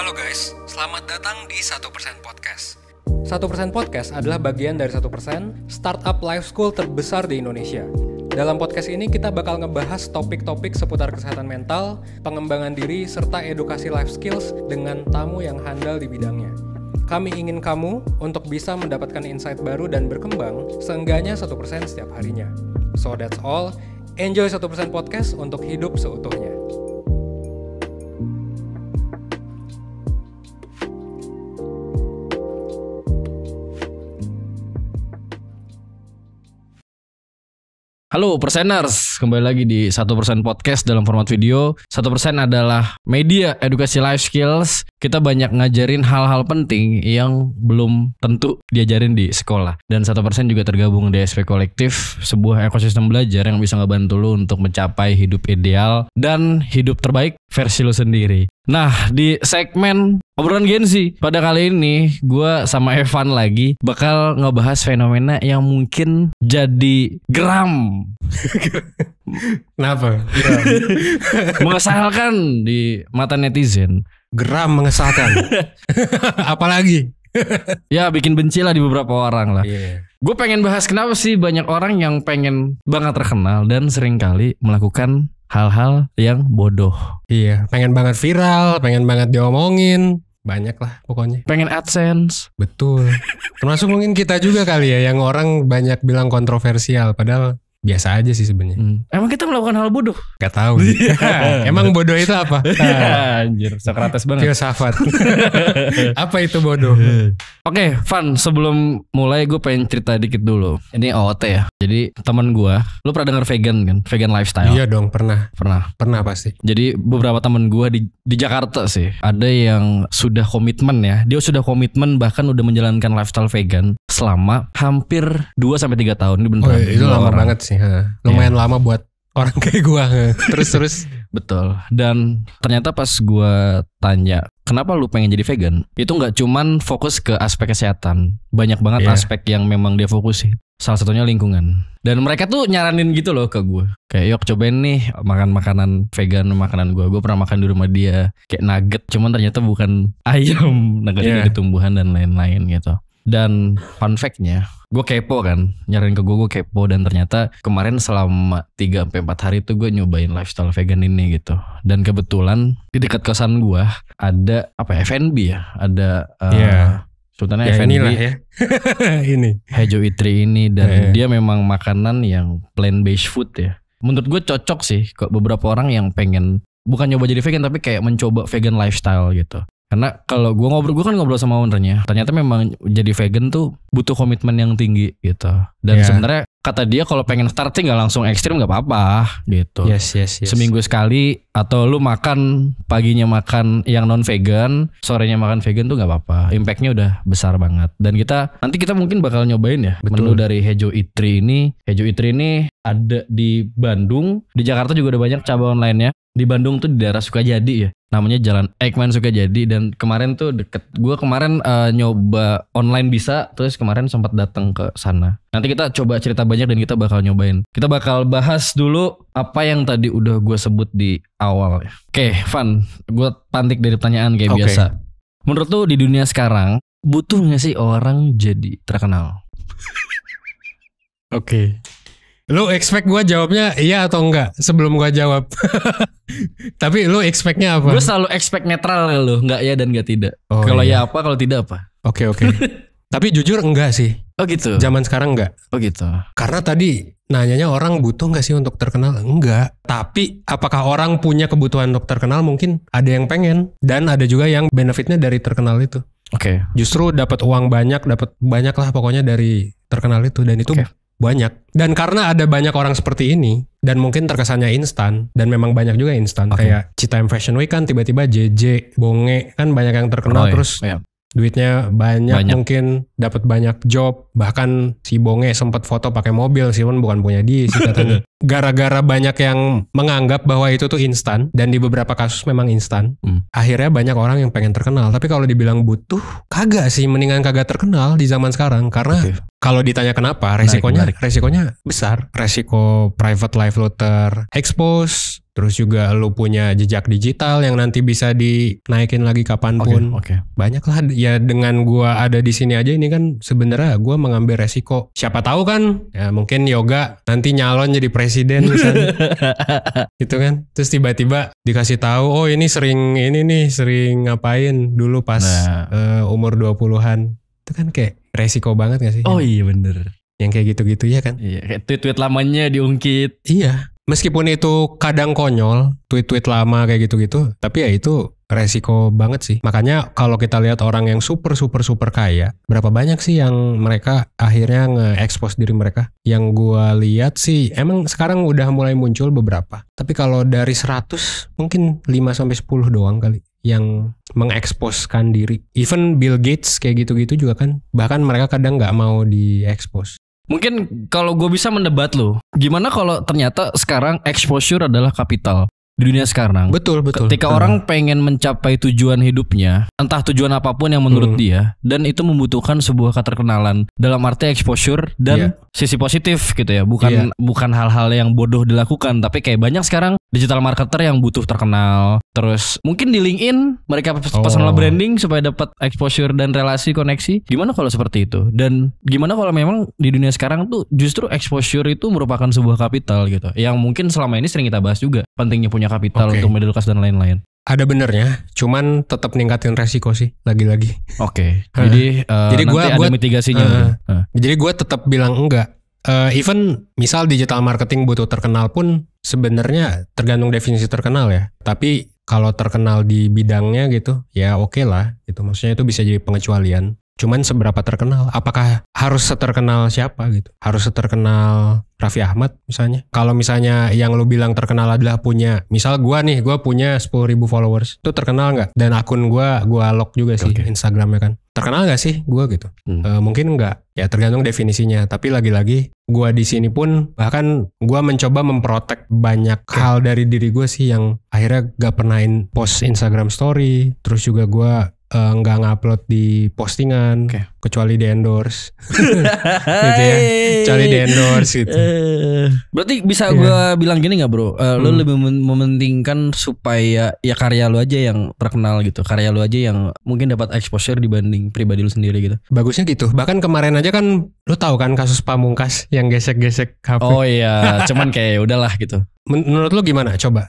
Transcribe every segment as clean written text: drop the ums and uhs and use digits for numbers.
Halo guys, selamat datang di 1% Podcast. 1% Podcast adalah bagian dari 1% startup life school terbesar di Indonesia. Dalam podcast ini kita bakal ngebahas topik-topik seputar kesehatan mental, pengembangan diri, serta edukasi life skills dengan tamu yang handal di bidangnya. Kami ingin kamu untuk bisa mendapatkan insight baru dan berkembang seenggaknya 1% setiap harinya. So that's all, enjoy 1% Podcast untuk hidup seutuhnya. Halo Perseners, kembali lagi di 1% Podcast dalam format video. 1% adalah media edukasi life skills. Kita banyak ngajarin hal-hal penting yang belum tentu diajarin di sekolah. Dan 1% juga tergabung di SP Kolektif, sebuah ekosistem belajar yang bisa ngebantu lo untuk mencapai hidup ideal dan hidup terbaik versi lo sendiri. Nah, di segmen obrolan Gen Z pada kali ini gue sama Evan lagi bakal ngebahas fenomena yang mungkin jadi geram. Kenapa? Mengesalkan di mata netizen. Geram mengesalkan. Apalagi? Ya bikin benci lah di beberapa orang lah. Yeah. Gue pengen bahas kenapa sih banyak orang yang pengen banget terkenal dan seringkali melakukan hal-hal yang bodoh. Iya, pengen banget viral, pengen banget diomongin. Banyak lah pokoknya. Pengen AdSense. Betul. Termasuk mungkin kita juga kali ya, yang orang banyak bilang kontroversial. Padahal biasa aja sih sebenarnya. Emang kita melakukan hal bodoh? Gak tahu. Emang bodoh itu apa? Anjir, Sokrates banget. Filsafat. Apa itu bodoh? Oke, Van, sebelum mulai gue pengen cerita dikit dulu. Ini OOT ya. Jadi teman gue, lu pernah denger vegan kan? Vegan lifestyle. Iya dong, pernah pasti. Jadi beberapa teman gue di Jakarta sih, ada yang sudah komitmen ya. Dia sudah komitmen bahkan udah menjalankan lifestyle vegan selama hampir 2-3 tahun. Ini beneran. Oh, itu lama banget sih. Lumayan lama buat orang kayak gue. Terus. Betul. Dan ternyata pas gue tanya, kenapa lu pengen jadi vegan? Itu gak cuman fokus ke aspek kesehatan. Banyak banget aspek yang memang dia fokusin. Salah satunya lingkungan. Dan mereka tuh nyaranin gitu loh ke gue. Kayak yuk cobain nih makan makanan vegan, makanan gue. Gue pernah makan di rumah dia. Kayak nugget. Cuman ternyata bukan ayam. Nuggetnya dari tumbuhan dan lain-lain gitu. Dan fun fact-nya, gue kepo kan, nyaranin ke gue kepo. Dan ternyata kemarin selama 3-4 hari tuh gue nyobain lifestyle vegan ini gitu. Dan kebetulan di dekat kosan gue ada F&B ya. Ada sultannya F&B ya. Ini Hejo Itri ini. Dan dia memang makanan yang plant based food ya. Menurut gue cocok sih kok beberapa orang yang pengen bukan nyoba jadi vegan tapi kayak mencoba vegan lifestyle gitu. Karena kalau gue kan ngobrol sama ownernya, ternyata memang jadi vegan tuh butuh komitmen yang tinggi gitu. Dan sebenarnya kata dia kalau pengen start sih nggak langsung ekstrim nggak apa-apa gitu. Yes. Seminggu sekali atau lu makan paginya makan yang non vegan, sorenya makan vegan tuh nggak apa-apa. Impactnya udah besar banget. Dan nanti kita mungkin bakal nyobain ya. Betul. Menu dari Hejo Itri ini. Hejo Itri ini ada di Bandung, di Jakarta juga ada banyak cabang lainnya. Di Bandung tuh di daerah Sukajadi ya. Namanya Jalan Eijkman Sukajadi. Dan kemarin tuh deket. Gue kemarin nyoba online bisa. Terus kemarin sempat datang ke sana. Nanti kita coba cerita banyak dan kita bakal nyobain. Kita bakal bahas dulu apa yang tadi udah gue sebut di awal. Oke, Van. Gue pantik dari pertanyaan kayak biasa. Menurut lu di dunia sekarang butuh gak sih orang jadi terkenal? Oke. Lu expect gue jawabnya iya atau enggak sebelum gue jawab? Tapi lu expectnya apa? Gue selalu expect netral lu, enggak ya dan enggak tidak. Oh, kalau iya. ya apa, kalau tidak apa? Oke. Tapi jujur enggak sih. Oh gitu. Zaman sekarang enggak. Oh gitu. Karena tadi nanyanya orang butuh gak sih untuk terkenal? Enggak. Tapi apakah orang punya kebutuhan untuk terkenal? Mungkin ada yang pengen. Dan ada juga yang benefitnya dari terkenal itu. Oke. Justru dapat uang banyak, dapat banyak lah pokoknya dari terkenal itu. Dan itu banyak. Dan karena ada banyak orang seperti ini, dan mungkin terkesannya instan, dan memang banyak juga instan. Kayak Citayam Fashion Week kan tiba-tiba JJ, Bonge, kan banyak yang terkenal terus duitnya banyak. Mungkin dapat banyak job. Bahkan si Bonge sempat foto pakai mobil sih, bukan punya dia sih katanya. Gara-gara banyak yang menganggap bahwa itu tuh instan, dan di beberapa kasus memang instan. Akhirnya banyak orang yang pengen terkenal. Tapi kalau dibilang butuh, kagak sih, mendingan kagak terkenal di zaman sekarang. Karena kalau ditanya kenapa, resikonya besar. Resiko private life lo terexpose, Terus juga lu punya jejak digital yang nanti bisa dinaikin lagi kapanpun. Banyak lah ya, dengan gua ada di sini aja ini kan sebenarnya gua mengambil resiko. Siapa tahu kan ya mungkin Yoga nanti nyalon jadi presiden misalnya. Gitu kan. Terus tiba-tiba dikasih tahu, oh ini sering ngapain dulu pas umur 20-an. Itu kan kayak resiko banget gak sih? Oh iya bener. Yang kayak gitu-gitu ya kan? Iya, kayak tweet-tweet lamanya diungkit. Iya. Meskipun itu kadang konyol, tweet-tweet lama kayak gitu-gitu, tapi ya itu resiko banget sih. Makanya kalau kita lihat orang yang super kaya, berapa banyak sih yang mereka akhirnya nge-expose diri mereka? Yang gua lihat sih emang sekarang udah mulai muncul beberapa. Tapi kalau dari 100 mungkin 5-10 doang kali yang mengeksposkan diri. Even Bill Gates kayak gitu-gitu juga kan. Bahkan mereka kadang nggak mau di-expose. Mungkin kalau gue bisa mendebat lo, gimana kalau ternyata sekarang exposure adalah kapital di dunia sekarang? Betul. Ketika orang pengen mencapai tujuan hidupnya, entah tujuan apapun yang menurut dia, dan itu membutuhkan sebuah keterkenalan dalam arti exposure dan sisi positif gitu ya, bukan hal-hal yang bodoh dilakukan, tapi kayak banyak sekarang digital marketer yang butuh terkenal. Terus mungkin di LinkedIn mereka personal branding supaya dapat exposure dan relasi koneksi. Gimana kalau seperti itu? Dan gimana kalau memang di dunia sekarang tuh justru exposure itu merupakan sebuah kapital gitu, yang mungkin selama ini sering kita bahas juga, pentingnya punya kapital untuk middle class dan lain-lain. Ada benernya, cuman tetap ningkatin resiko sih lagi-lagi. Jadi gua ada mitigasinya. Jadi gue tetap bilang enggak. Even misal digital marketing butuh terkenal pun sebenarnya tergantung definisi terkenal ya. Tapi kalau terkenal di bidangnya gitu, ya oke lah. Gitu. Maksudnya itu bisa jadi pengecualian. Cuman seberapa terkenal? Apakah harus seterkenal siapa gitu? Harus seterkenal Raffi Ahmad misalnya? Kalau misalnya yang lu bilang terkenal adalah punya, misal gue punya 10.000 followers, itu terkenal nggak? Dan akun gue lock juga sih Instagramnya kan. Terkenal nggak sih gue gitu? Mungkin nggak. Ya tergantung definisinya. Tapi lagi-lagi gue di sini pun bahkan gue mencoba memprotek banyak hal dari diri gue sih yang akhirnya gak pernah post Instagram story. Terus juga gue nggak ngupload di postingan kecuali di endorse gitu ya, kecuali di endorse gitu. Berarti bisa gue bilang gini nggak bro, lo lebih mementingkan supaya ya karya lo aja yang terkenal gitu, karya lo aja yang mungkin dapat exposure dibanding pribadi lo sendiri gitu. Bagusnya gitu. Bahkan kemarin aja kan lo tahu kan kasus Pamungkas yang gesek-gesek HP. Oh iya, cuman kayak udahlah gitu. Menurut lo gimana? Coba.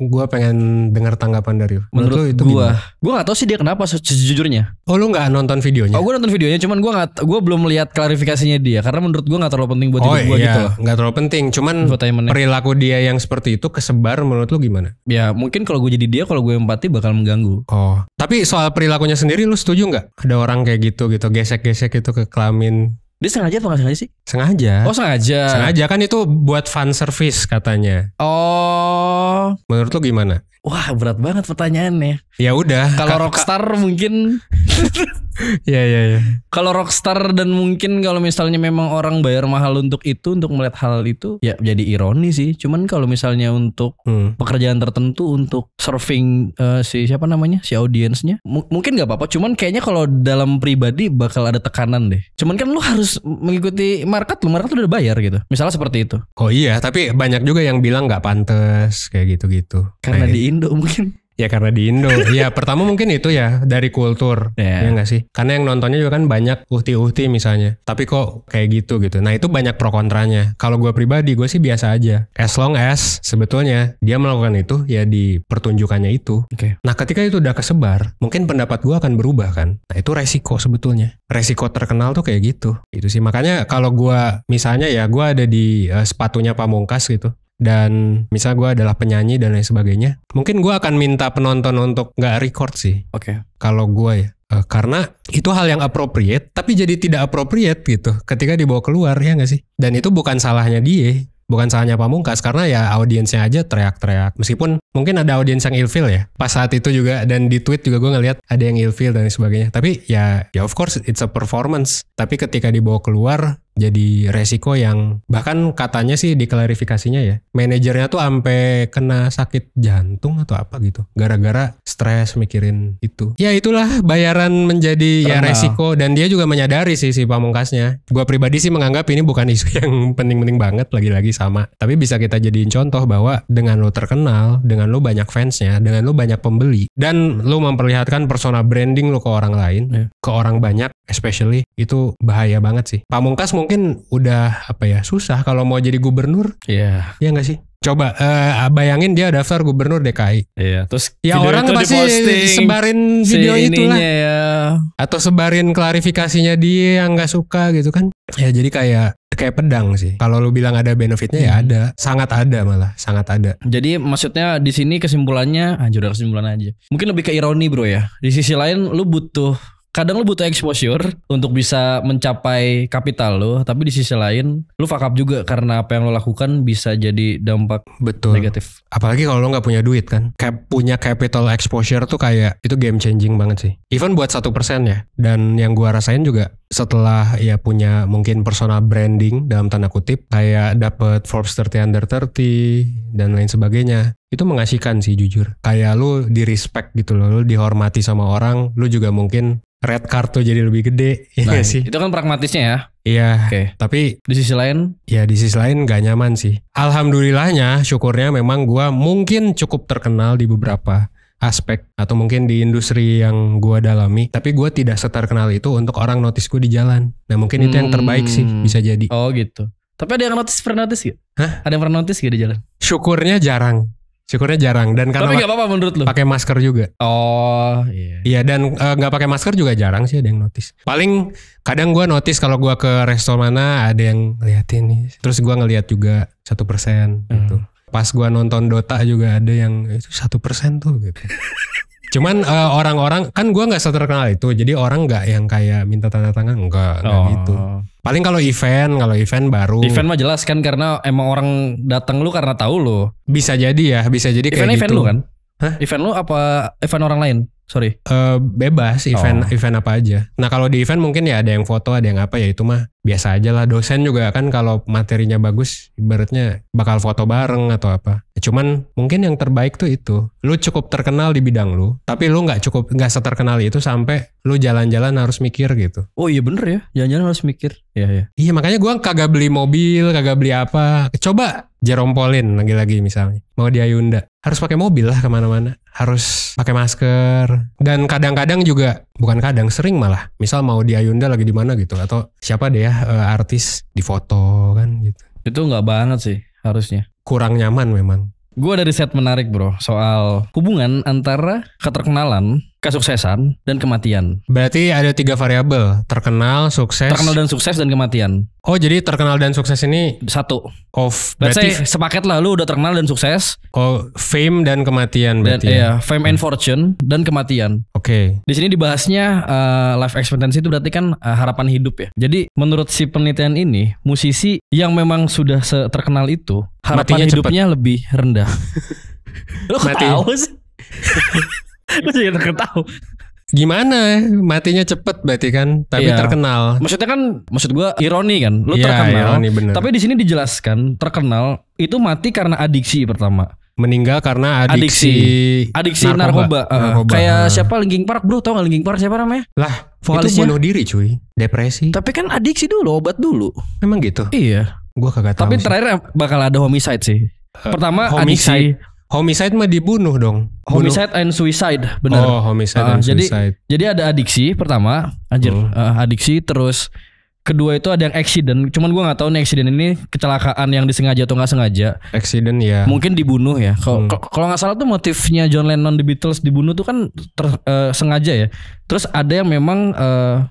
Gue pengen dengar tanggapan dari lu. Menurut lu itu gue gak tahu sih dia kenapa sejujurnya. Oh lu gak nonton videonya? Oh gue nonton videonya, cuman gue belum lihat klarifikasinya dia, karena menurut gue gak terlalu penting buat hidup gue gitu loh. Gak terlalu penting, cuman perilaku dia yang seperti itu kesebar menurut lu gimana? Ya mungkin kalau gue jadi dia, kalau gue empati bakal mengganggu. Oh, tapi soal perilakunya sendiri lu setuju gak? Ada orang kayak gitu gesek-gesek itu ke kelamin. Dia sengaja atau gak sengaja sih? Sengaja. Oh sengaja. Sengaja kan itu buat fan service katanya. Oh. Menurut lu gimana? Wah berat banget pertanyaannya. Ya udah. Kalau rockstar mungkin. Iya. Kalau rockstar dan mungkin kalau misalnya memang orang bayar mahal untuk itu, untuk melihat hal itu, ya jadi ironi sih. Cuman kalau misalnya untuk pekerjaan tertentu, untuk serving si audiensnya, mungkin nggak apa-apa. Cuman kayaknya kalau dalam pribadi bakal ada tekanan deh. Cuman kan lu harus mengikuti market lu udah bayar gitu. Misalnya seperti itu. Oh iya, tapi banyak juga yang bilang nggak pantas kayak gitu-gitu. Karena di Indo mungkin. Ya karena di Indo. Ya pertama mungkin itu ya dari kultur. Ya gak sih? Karena yang nontonnya juga kan banyak uhti-uhti misalnya. Tapi kok kayak gitu. Nah itu banyak pro kontranya. Kalau gue pribadi gue sih biasa aja. As long as sebetulnya dia melakukan itu ya di pertunjukannya itu. Nah ketika itu udah kesebar, mungkin pendapat gue akan berubah kan. Nah itu resiko sebetulnya. Resiko terkenal tuh kayak gitu. Itu sih makanya kalau gue misalnya ya gue ada di sepatunya Pamungkas gitu. Dan misal gue adalah penyanyi dan lain sebagainya, mungkin gue akan minta penonton untuk gak record sih. Kalau gue ya, karena itu hal yang appropriate, tapi jadi tidak appropriate gitu ketika dibawa keluar, ya gak sih? Dan itu bukan salahnya dia, bukan salahnya Pamungkas, karena ya audiensnya aja teriak-teriak. Meskipun mungkin ada audiens yang ilfil ya, pas saat itu juga, dan di tweet juga gue ngeliat ada yang ilfil dan lain sebagainya. Tapi ya of course it's a performance. Tapi ketika dibawa keluar, jadi resiko yang bahkan katanya sih di klarifikasinya ya, manajernya tuh sampai kena sakit jantung atau apa gitu gara-gara stres mikirin itu. Ya itulah bayaran menjadi ya resiko, dan dia juga menyadari sih si Pamungkasnya. Gua pribadi sih menganggap ini bukan isu yang penting-penting banget, lagi-lagi sama. Tapi bisa kita jadiin contoh bahwa dengan lo terkenal, dengan lo banyak fansnya, dengan lo banyak pembeli, dan lo memperlihatkan persona branding lo ke orang lain, ke orang banyak especially, itu bahaya banget sih. Pamungkas mungkin udah susah kalau mau jadi gubernur. Iya. Iya gak sih? Coba bayangin dia daftar gubernur DKI. Iya, terus ya orang pasti sebarin video itulah ya. Atau sebarin klarifikasinya dia yang gak suka gitu kan. Ya jadi kayak pedang sih. Kalau lu bilang ada benefitnya ya ada, sangat ada, malah sangat ada. Jadi maksudnya di sini kesimpulannya, udah kesimpulan aja. Mungkin lebih ke ironi bro ya. Di sisi lain lu kadang lu butuh exposure untuk bisa mencapai kapital lo, tapi di sisi lain lu fuck up juga karena apa yang lo lakukan bisa jadi dampak negatif. Apalagi kalau lo nggak punya duit kan, punya capital exposure tuh kayak itu game changing banget sih. Even buat 1% ya. Dan yang gua rasain juga setelah ya punya mungkin personal branding dalam tanda kutip, kayak dapet Forbes 30 Under 30 dan lain sebagainya. Itu mengasihkan sih jujur. Kayak lu di respect gitu loh, lu dihormati sama orang, lu juga mungkin red card tuh jadi lebih gede. Nah, sih. Itu kan pragmatisnya ya. Iya. Okay. Tapi di sisi lain? Ya di sisi lain gak nyaman sih. Alhamdulillahnya, syukurnya memang gua mungkin cukup terkenal di beberapa aspek atau mungkin di industri yang gue dalami, tapi gue tidak seterkenal itu untuk orang notice gue di jalan. Nah mungkin itu yang terbaik sih, bisa jadi. Oh gitu. Tapi ada yang pernah notice gak? Hah? Ada yang pernah notice gak di jalan? Syukurnya jarang. Dan karena tapi gak apa-apa menurut lu? Pakai masker juga. Oh iya. Iya, dan gak pakai masker juga jarang sih ada yang notice. Paling kadang gue notice kalau gue ke resto mana ada yang liatin nih. Terus gue ngeliat juga 1% gitu. Pas gua nonton Dota juga ada yang itu 1% tuh gitu. Cuman orang-orang kan gua nggak seterkenal itu, jadi orang nggak yang kayak minta tanda tangan, enggak gitu. Paling kalau event baru. Event mah jelas kan karena emang orang datang lu karena tahu lu. Bisa jadi kayak event gitu. Event lu kan? Hah? Event lu apa event orang lain? Sorry. Bebas event apa aja. Nah kalau di event mungkin ya ada yang foto, ada yang apa, ya itu mah biasa aja lah. Dosen juga kan kalau materinya bagus ibaratnya bakal foto bareng atau apa. Cuman mungkin yang terbaik tuh itu. Lu cukup terkenal di bidang lu, tapi lu gak seterkenal itu sampai lu jalan-jalan harus mikir gitu. Oh iya bener ya, jalan-jalan harus mikir. Iya makanya gua kagak beli mobil, kagak beli apa. Coba Jerome Pauline lagi-lagi misalnya mau di Hyundai, harus pakai mobil lah kemana-mana, harus pakai masker. Dan kadang-kadang juga, bukan kadang, sering malah, misal mau di Hyundai lagi di mana gitu, atau siapa deh ya artis difoto kan gitu. Itu nggak banget sih harusnya. Kurang nyaman memang. Gue ada riset menarik bro soal hubungan antara keterkenalan, kesuksesan, dan kematian. Berarti ada 3 variabel, terkenal, sukses. Terkenal dan sukses dan kematian. Oh jadi terkenal dan sukses ini satu. Berarti let's say sepaket lah, lu udah terkenal dan sukses. Oh, fame dan kematian berarti. Dan, iya, fame and fortune dan kematian. Oke. Di sini dibahasnya life expectancy itu berarti kan harapan hidup ya. Jadi menurut si penelitian ini, musisi yang memang sudah terkenal itu harapan matinya hidupnya cepet. Lebih rendah. Lu ketawa sih? Lu jadi ketawa. Gimana matinya cepet berarti kan, tapi terkenal. Maksudnya kan, maksud gue ironi kan, lu terkenal. Ironi, tapi di sini dijelaskan terkenal itu mati karena adiksi pertama. Meninggal karena adiksi narkoba. Kayak siapa, Linkin Park bro, tau gak Linkin Park siapa namanya? Lah vokalisnya. Itu bunuh diri cuy, depresi. Tapi kan adiksi dulu, obat dulu. Memang gitu? Iya. Gua kagak tahu. Tapi terakhir bakal ada homicide sih. Pertama adiksi. Homicide mah dibunuh dong. Homicide and suicide, benar. Oh, homicide and suicide. Jadi ada adiksi pertama, adiksi, terus kedua itu ada yang accident. Cuman gue nggak tahu nih accident ini kecelakaan yang disengaja atau nggak sengaja. Accident ya. Mungkin dibunuh ya. Kalau nggak salah tuh motifnya John Lennon The Beatles dibunuh tuh kan sengaja ya. Terus ada yang memang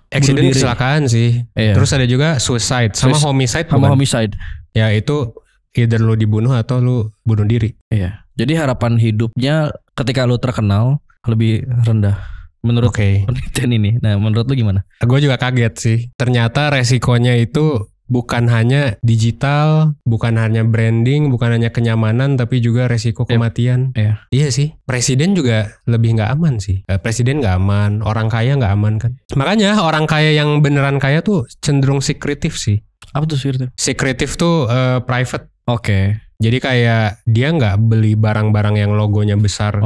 accident kecelakaan sih. Iya. Terus ada juga suicide sama homicide. Sama homicide. Ya itu either lu dibunuh atau lu bunuh diri. Iya. Jadi harapan hidupnya ketika lu terkenal lebih rendah menurut penelitian ini. Nah, menurut lu gimana? Gue juga kaget sih. Ternyata resikonya itu bukan hanya digital, bukan hanya branding, bukan hanya kenyamanan, tapi juga resiko kematian. Iya sih, presiden juga lebih nggak aman sih. Presiden nggak aman, orang kaya nggak aman kan. Makanya orang kaya yang beneran kaya tuh cenderung sekretif sih. Apa tuh sekretif? Sekretif tuh private. Oke. Jadi kayak dia nggak beli barang-barang yang logonya besar.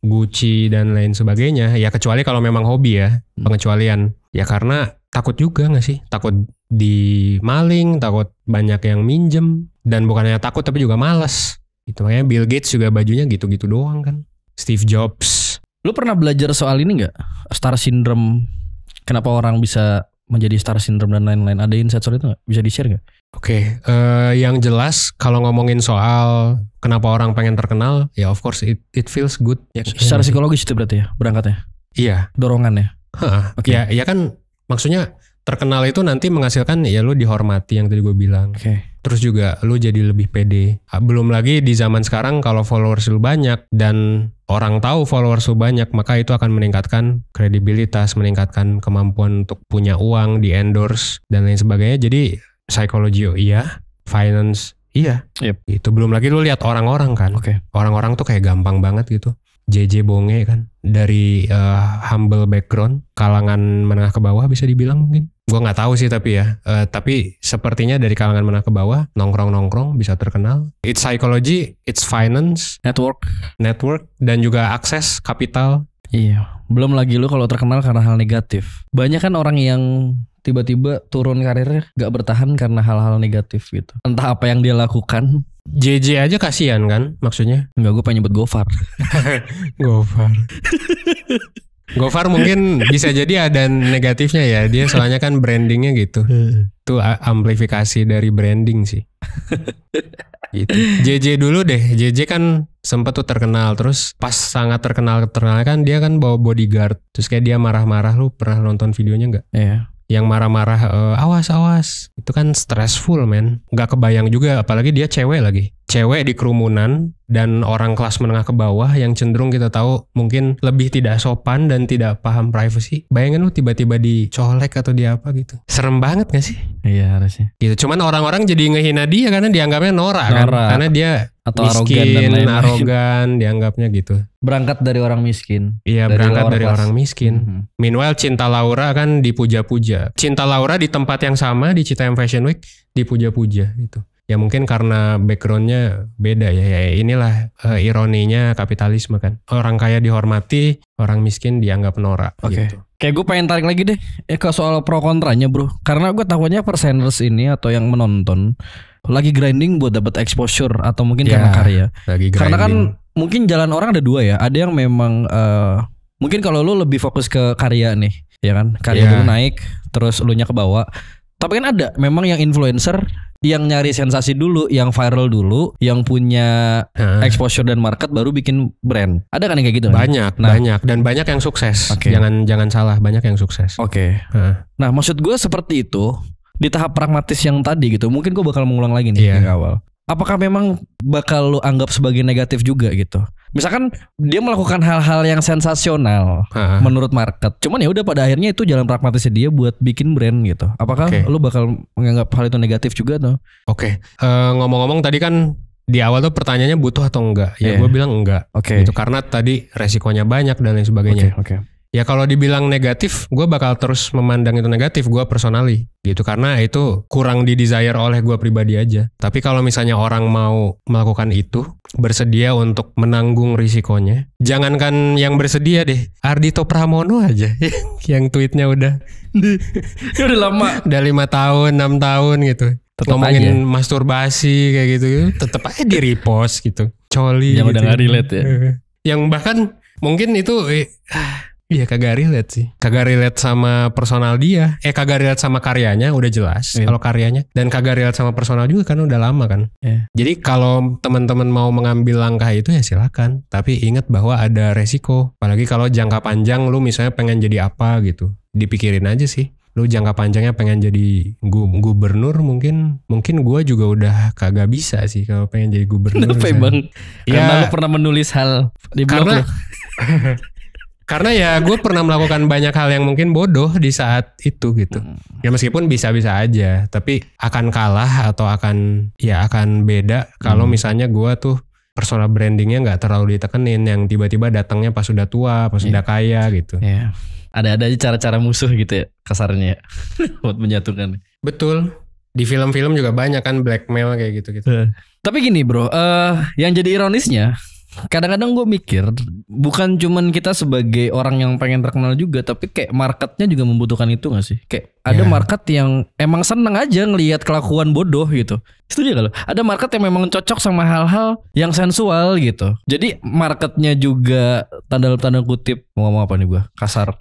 Gucci dan lain sebagainya. Ya kecuali kalau memang hobi ya, pengecualian. Ya karena takut juga gak sih? Takut dimaling, takut banyak yang minjem. Dan bukan hanya takut tapi juga malas. Itu makanya Bill Gates juga bajunya gitu-gitu doang kan. Steve Jobs. Lu pernah belajar soal ini gak? Star Syndrome. Kenapa orang bisa menjadi Star Syndrome dan lain-lain. Ada insight soal itu gak? Bisa di-share gak? Oke, yang jelas kalau ngomongin soal kenapa orang pengen terkenal, ya of course it feels good. Ya, secara psikologis itu berarti ya berangkatnya? Iya. Dorongannya? Okay. Ya kan maksudnya terkenal itu nanti menghasilkan ya lu dihormati yang tadi gue bilang. Terus juga lu jadi lebih pede. Belum lagi di zaman sekarang kalau followers lu banyak dan orang tahu followers lu banyak, maka itu akan meningkatkan kredibilitas, meningkatkan kemampuan untuk punya uang, di endorse dan lain sebagainya. Jadi psikologi iya, finance iya. Itu belum lagi lu lihat orang-orang kan. Orang-orang tuh kayak gampang banget gitu. JJ Bonge kan dari humble background, kalangan menengah ke bawah bisa dibilang mungkin. Gua nggak tahu sih tapi ya. Tapi sepertinya dari kalangan menengah ke bawah, nongkrong-nongkrong bisa terkenal. It's psychology, it's finance, network dan juga akses kapital. Iya. Belum lagi lu kalau terkenal karena hal negatif. Banyak kan orang yang tiba-tiba turun karirnya gak bertahan karena hal-hal negatif gitu. Entah apa yang dia lakukan. JJ aja kasihan kan maksudnya. Enggak, gue pengen nyebut Gofar. Gofar mungkin bisa jadi ada negatifnya ya. Dia soalnya kan brandingnya gitu. Itu amplifikasi dari branding sih. Gitu. JJ dulu deh. JJ kan sempet tuh terkenal. Terus pas sangat terkenal kan dia kan bawa bodyguard. Terus kayak dia marah-marah. Lu pernah nonton videonya gak? Iya. Yang marah-marah awas itu kan stressful men. Gak kebayang juga apalagi dia cewek lagi. Cewek di kerumunan dan orang kelas menengah ke bawah yang cenderung kita tahu mungkin lebih tidak sopan dan tidak paham privacy. Bayangin lu tiba-tiba dicolek atau di apa gitu. Serem banget gak sih? Iya harusnya. Gitu. Cuman orang-orang jadi ngehina dia karena dianggapnya norak kan. Karena dia atau miskin, arogan dianggapnya gitu. Berangkat dari orang miskin. Iya, berangkat dari orang miskin. Meanwhile Cinta Laura kan dipuja-puja. Cinta Laura di tempat yang sama di Citam Fashion Week dipuja-puja gitu. Ya mungkin karena backgroundnya beda ya. Ya inilah ironinya kapitalisme kan. Orang kaya dihormati, orang miskin dianggap norak gitu. Kayak gue pengen tarik lagi deh ke soal pro kontranya bro. Karena gue takutnya perseners ini atau yang menonton lagi grinding buat dapat exposure atau mungkin karena karya. Karena kan mungkin jalan orang ada dua ya. Ada yang memang mungkin kalau lu lebih fokus ke karya nih, ya kan? Karya dulu naik, terus lu nya ke bawah. Tapi kan ada memang yang influencer yang nyari sensasi dulu, yang viral dulu, yang punya exposure dan market baru bikin brand. Ada kan yang kayak gitu? Banyak, banyak dan banyak yang sukses. Jangan salah, banyak yang sukses. Nah, maksud gue seperti itu. Di tahap pragmatis yang tadi gitu, mungkin gue bakal mengulang lagi nih di awal. Apakah memang bakal lu anggap sebagai negatif juga gitu? Misalkan dia melakukan hal-hal yang sensasional menurut market, cuman ya udah pada akhirnya itu jalan pragmatisnya dia buat bikin brand gitu. Apakah lu bakal menganggap hal itu negatif juga tuh? Ngomong-ngomong tadi kan di awal tuh pertanyaannya butuh atau enggak? Ya gue bilang enggak. Gitu karena tadi resikonya banyak dan lain sebagainya. Ya kalau dibilang negatif, gue bakal terus memandang itu negatif, gue personally gitu. Karena itu kurang di-desire oleh gue pribadi aja. Tapi kalau misalnya orang mau melakukan itu, bersedia untuk menanggung risikonya. Jangankan yang bersedia deh, Ardhito Pramono aja yang tweetnya udah lama. Udah 5 tahun, 6 tahun gitu. Ngomongin masturbasi kayak gitu, tetep aja di repost gitu. Coli yang gitu. Udah gak relate ya. Yang bahkan mungkin itu iya kagak relate sih. Kagak relate sama personal dia. Kagak relate sama karyanya udah jelas. Kalau karyanya. Dan kagak relate sama personal juga kan udah lama kan. Jadi kalau teman-teman mau mengambil langkah itu ya silakan. Tapi ingat bahwa ada resiko. Apalagi kalau jangka panjang lu misalnya pengen jadi apa gitu. Dipikirin aja sih. Lu jangka panjangnya pengen jadi gubernur mungkin gue juga udah kagak bisa sih kalau pengen jadi gubernur. Kenapa bang? Karena lu pernah menulis hal di blog lu. Karena ya gue pernah melakukan banyak hal yang mungkin bodoh di saat itu gitu. Ya meskipun bisa-bisa aja, tapi akan kalah atau akan beda kalau misalnya gue tuh personal brandingnya nggak terlalu ditekenin, yang tiba-tiba datangnya pas sudah tua, pas sudah kaya gitu. Iya. Ada aja cara-cara musuh gitu ya kasarnya buat menyatukan. Betul. Di film-film juga banyak kan blackmail kayak gitu-gitu. Tapi gini bro, yang jadi ironisnya kadang-kadang gue mikir bukan cuman kita sebagai orang yang pengen terkenal juga, tapi kayak marketnya juga membutuhkan itu gak sih? Kayak ada market yang emang seneng aja ngelihat kelakuan bodoh gitu. Setuju gak lo? Ada market yang memang cocok sama hal-hal yang sensual gitu. Jadi marketnya juga tanda kutip, mau ngomong apa nih gue? Kasar.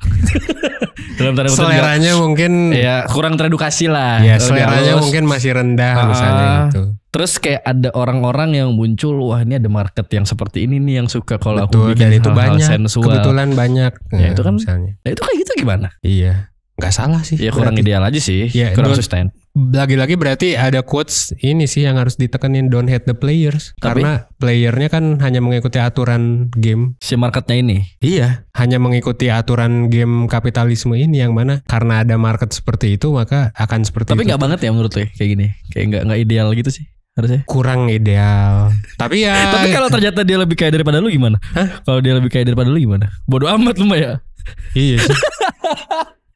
Dalam tanda kutip seleranya juga, mungkin ya kurang teredukasi lah. Ya seleranya mungkin masih rendah misalnya gitu. Terus kayak ada orang-orang yang muncul, wah ini ada market yang seperti ini nih yang suka kalau aku bikin dan itu hal-hal banyak, sensual. Kebetulan banyak. Ya itu kan misalnya. Ya itu kayak gitu gimana? Iya, nggak salah sih. Ya kurang ideal aja sih, ya, kurang sustain. Lagi-lagi berarti ada quotes ini sih yang harus ditekenin, don't hate the players. Tapi, karena playernya kan hanya mengikuti aturan game. Si marketnya ini? Iya, hanya mengikuti aturan game kapitalisme ini, yang mana karena ada market seperti itu maka akan seperti tapi itu. Tapi gak banget ya menurut lo kayak gini? Kayak gak ideal gitu sih harusnya? Kurang ideal. Tapi ya. Tapi kalau ternyata dia lebih kaya daripada lu gimana? Kalau dia lebih kaya daripada lu gimana? Bodoh amat lu mah ya? Iya sih.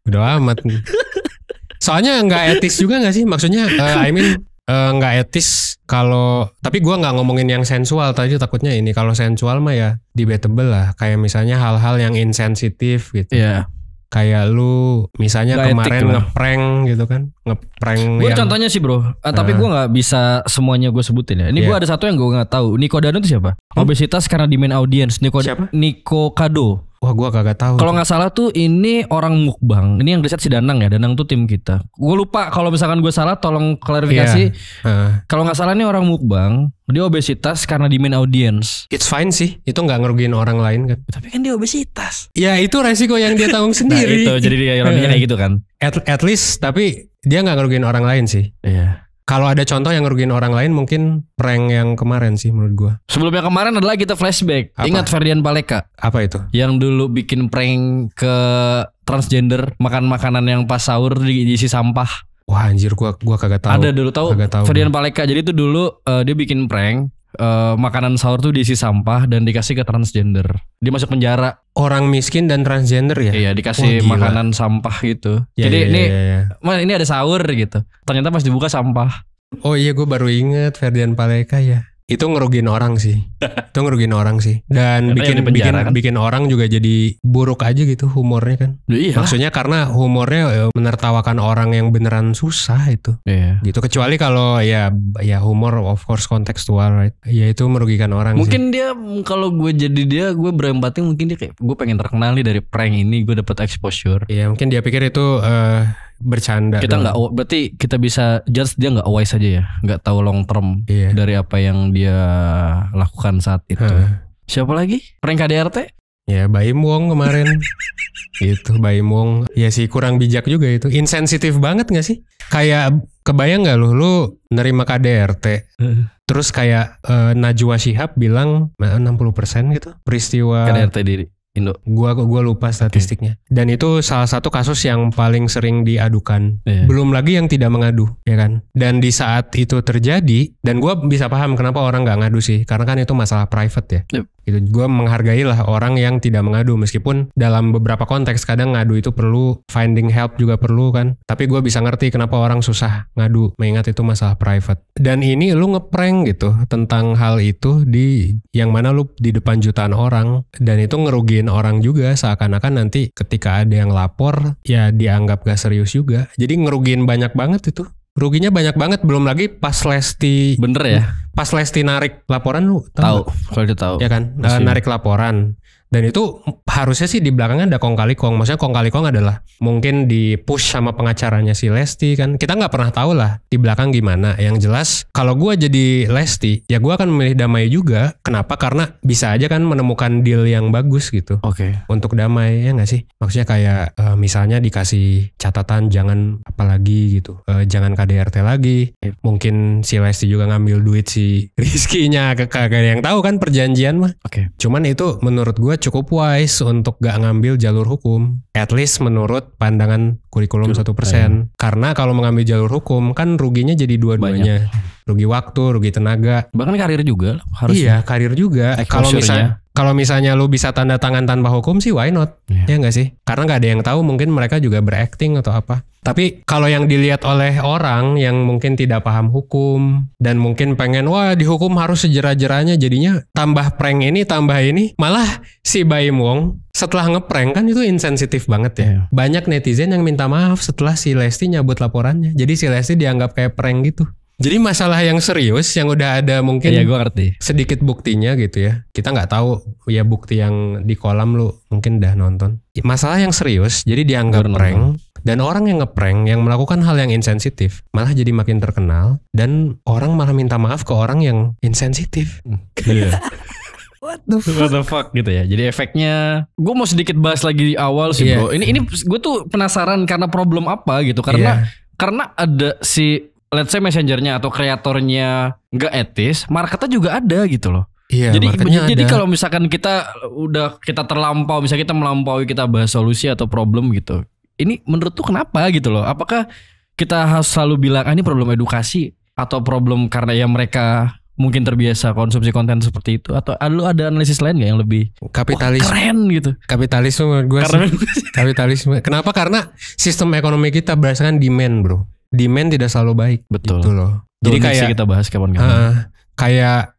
Bodoh amat. Soalnya nggak etis juga nggak sih? Maksudnya, nggak etis kalau. Tapi gue nggak ngomongin yang sensual tadi, takutnya ini. Kalau sensual mah ya debatable lah. Kayak misalnya hal-hal yang insensitif gitu. Iya. Kayak lu misalnya gak kemarin ngeprank gitu kan. Ngeprank. Gue contohnya sih bro. Tapi gue gak bisa semuanya gue sebutin ya. Ini gue ada satu yang gue gak tahu. Nico Dano itu siapa? Obesitas karena di main audience. Siapa? Nico Kado. Wah gue kagak tahu. Kalau nggak salah tuh ini orang mukbang. Ini yang riset si Danang ya. Danang tuh tim kita. Gue lupa, kalau misalkan gue salah tolong klarifikasi. Kalau nggak salah ini orang mukbang. Dia obesitas karena di main audience. It's fine sih. Itu nggak ngerugiin orang lain kan. Tapi kan dia obesitas. Ya itu resiko yang dia tanggung sendiri. Nah itu jadi dia ironinya kayak gitu kan. At least tapi dia nggak ngerugiin orang lain sih. Iya. Kalau ada contoh yang ngerugiin orang lain, mungkin prank yang kemarin sih menurut gue. Sebelumnya kemarin adalah kita flashback. Apa? Ingat Ferdian Paleka? Apa itu? Yang dulu bikin prank ke transgender, makan makanan yang pas sahur diisi sampah. Wah anjir, gua kagak tahu. Ada dulu tahu Ferdian Paleka. Jadi itu dulu dia bikin prank makanan sahur tuh diisi sampah dan dikasih ke transgender. Dia masuk penjara. Orang miskin dan transgender ya? Iya, dikasih makanan sampah gitu. Ya, jadi ya. ini ada sahur gitu. Ternyata pas dibuka sampah. Oh iya, gue baru inget Ferdian Paleka ya. Itu ngerugiin orang sih. Dan bikin orang juga jadi buruk aja gitu humornya kan. Iya. Maksudnya karena humornya menertawakan orang yang beneran susah itu. Iya. Gitu, kecuali kalau ya humor of course kontekstual, right? Ya itu merugikan orang. Mungkin dia, kalau gue jadi dia, gue berempati, mungkin dia kayak gue pengen terkenal nih dari prank ini, gue dapet exposure. Iya, mungkin dia pikir itu bercanda. Kita nggak, berarti kita bisa judge dia nggak wise aja ya, nggak tahu long term dari apa yang dia lakukan saat itu. Siapa lagi? Prank KDRT? Ya Baim Wong kemarin. Gitu, Baim Wong. Ya sih kurang bijak juga itu. Insensitif banget gak sih? Kayak kebayang gak lu nerima KDRT. Terus kayak Najwa Shihab bilang 60% gitu peristiwa KDRT diri Indo. Gua lupa statistiknya. Dan itu salah satu kasus yang paling sering diadukan. Belum lagi yang tidak mengadu, ya kan? Dan di saat itu terjadi, dan gua bisa paham kenapa orang nggak ngadu sih, karena kan itu masalah private ya. Gitu. Gua menghargai lah orang yang tidak mengadu, meskipun dalam beberapa konteks kadang ngadu itu perlu, finding help juga perlu kan. Tapi gua bisa ngerti kenapa orang susah ngadu, mengingat itu masalah private. Dan ini lu ngeprank gitu tentang hal itu di yang mana lu di depan jutaan orang, dan itu ngerugiin orang juga, seakan-akan nanti ketika ada yang lapor ya dianggap gak serius juga. Jadi ngerugiin banyak banget itu. Ruginya banyak banget, belum lagi pas Lesti. Bener ya? Pas Lesti narik laporan, lu tahu? Kalau dia tahu. Ya kan? Narik laporan. Dan itu harusnya sih di belakangnya ada kong kali kong. Maksudnya kong kali kong adalah mungkin di push sama pengacaranya si Lesti kan. Kita nggak pernah tahu lah di belakang gimana. Yang jelas kalau gue jadi Lesti, ya gue akan memilih damai juga. Kenapa? Karena bisa aja kan menemukan deal yang bagus gitu. Untuk damai, ya nggak sih? Maksudnya kayak misalnya dikasih catatan jangan apalagi gitu. Jangan KDRT lagi. Mungkin si Lesti juga ngambil duit si si Rizky-nya kagak ada yang tahu kan perjanjian mah. Oke. Cuman itu menurut gue cukup wise untuk gak ngambil jalur hukum. At least menurut pandangan kurikulum 1%. Karena kalau mengambil jalur hukum kan ruginya jadi dua-duanya. Rugi waktu, rugi tenaga. Bahkan karir juga harusnya. Iya, karir juga. Kalau misalnya lu bisa tanda tangan tanpa hukum sih why not? Ya nggak sih? Karena nggak ada yang tahu, mungkin mereka juga berakting atau apa. Tapi kalau yang dilihat oleh orang yang mungkin tidak paham hukum dan mungkin pengen wah dihukum harus sejerah-jerahnya, jadinya tambah prank ini tambah ini, malah si Baim Wong setelah ngeprank kan itu insensitif banget ya. Banyak netizen yang minta maaf setelah si Lesti nyabut laporannya. Jadi si Lesti dianggap kayak prank gitu. Jadi masalah yang serius yang udah ada mungkin gua ngerti. Sedikit buktinya gitu ya. Kita nggak tahu ya bukti yang di kolam lu mungkin udah nonton. Masalah yang serius jadi dianggap prank. Dan orang yang ngeprank yang melakukan hal yang insensitif malah jadi makin terkenal. Dan orang malah minta maaf ke orang yang insensitif. What the fuck gitu ya. Jadi efeknya gue mau sedikit bahas lagi di awal sih bro. Ini gue tuh penasaran karena problem apa gitu. Karena ada si let's say messengernya atau kreatornya nggak etis, marketnya juga ada gitu loh. Iya, jadi kalau misalkan kita terlampau, misalnya kita melampaui kita bahas solusi atau problem gitu. Ini menurut tuh kenapa gitu loh? Apakah kita harus selalu bilang ini problem edukasi atau problem karena ya mereka mungkin terbiasa konsumsi konten seperti itu, atau lu ada analisis lain gak yang lebih keren gitu? Kapitalisme menurut gue kapitalisme. Kenapa? Karena sistem ekonomi kita berdasarkan demand bro. Demand tidak selalu baik. Betul. Gitu loh. Jadi kayak kita bahas kapan-kapan. Kayak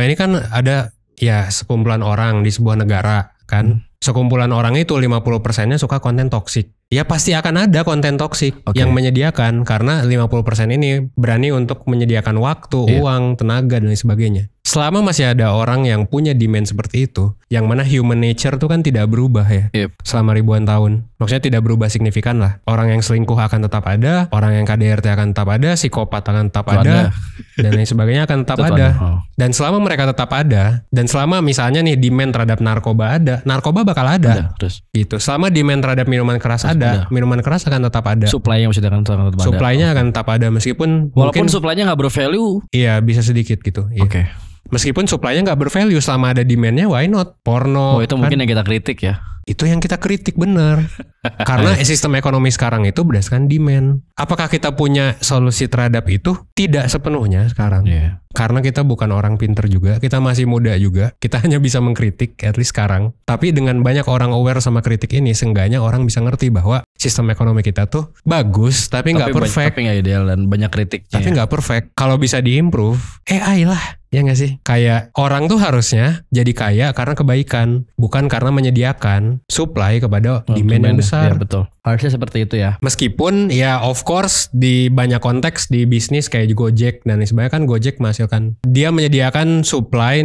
ini kan ada ya sekumpulan orang di sebuah negara kan. Sekumpulan orang itu 50%-nya suka konten toksik. Ya pasti akan ada konten toksik yang menyediakan karena 50% ini berani untuk menyediakan waktu, uang, tenaga dan lain sebagainya. Selama masih ada orang yang punya demand seperti itu, yang mana human nature tuh kan tidak berubah ya. Selama ribuan tahun. Maksudnya tidak berubah signifikan lah. Orang yang selingkuh akan tetap ada, orang yang KDRT akan tetap ada, psikopat akan tetap ada, dan lain sebagainya akan tetap ada. Dan selama mereka tetap ada, dan selama misalnya nih demand terhadap narkoba ada, narkoba bakal ada. Terus gitu. Selama demand terhadap minuman keras ada, minuman keras akan tetap ada. Supply-nya masih akan tetap ada. Supply-nya akan tetap ada meskipun walaupun supply-nya nggak bervalue. Iya, bisa sedikit gitu. Iya. Meskipun supply-nya nggak bervalue, selama ada demand-nya why not? Porno. Itu mungkin yang kita kritik ya. Itu yang kita kritik bener. Karena sistem ekonomi sekarang itu berdasarkan demand. Apakah kita punya solusi terhadap itu? Tidak sepenuhnya sekarang. Karena kita bukan orang pinter juga. Kita masih muda juga. Kita hanya bisa mengkritik at least sekarang. Tapi dengan banyak orang aware sama kritik ini, seenggaknya orang bisa ngerti bahwa sistem ekonomi kita tuh bagus tapi nggak perfect. Tapi nggak ideal dan banyak kritiknya. Tapi nggak perfect. Kalau bisa diimprove, AI lah. Ya nggak sih? Kayak orang tuh harusnya jadi kaya karena kebaikan, bukan karena menyediakan supply kepada demand yang besar. Ya betul. Harusnya seperti itu ya. Meskipun ya of course di banyak konteks di bisnis kayak Gojek dan sebagainya kan Gojek menghasilkan, dia menyediakan supply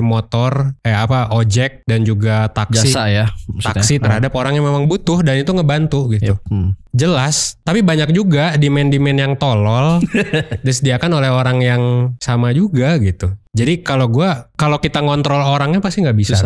motor ojek dan juga taksi. Jasa ya. Taksi terhadap orang yang memang butuh dan itu ngebantu gitu. Jelas, tapi banyak juga demand-demand yang tolol disediakan oleh orang yang sama juga gitu. Jadi kalau kita ngontrol orangnya pasti nggak bisa.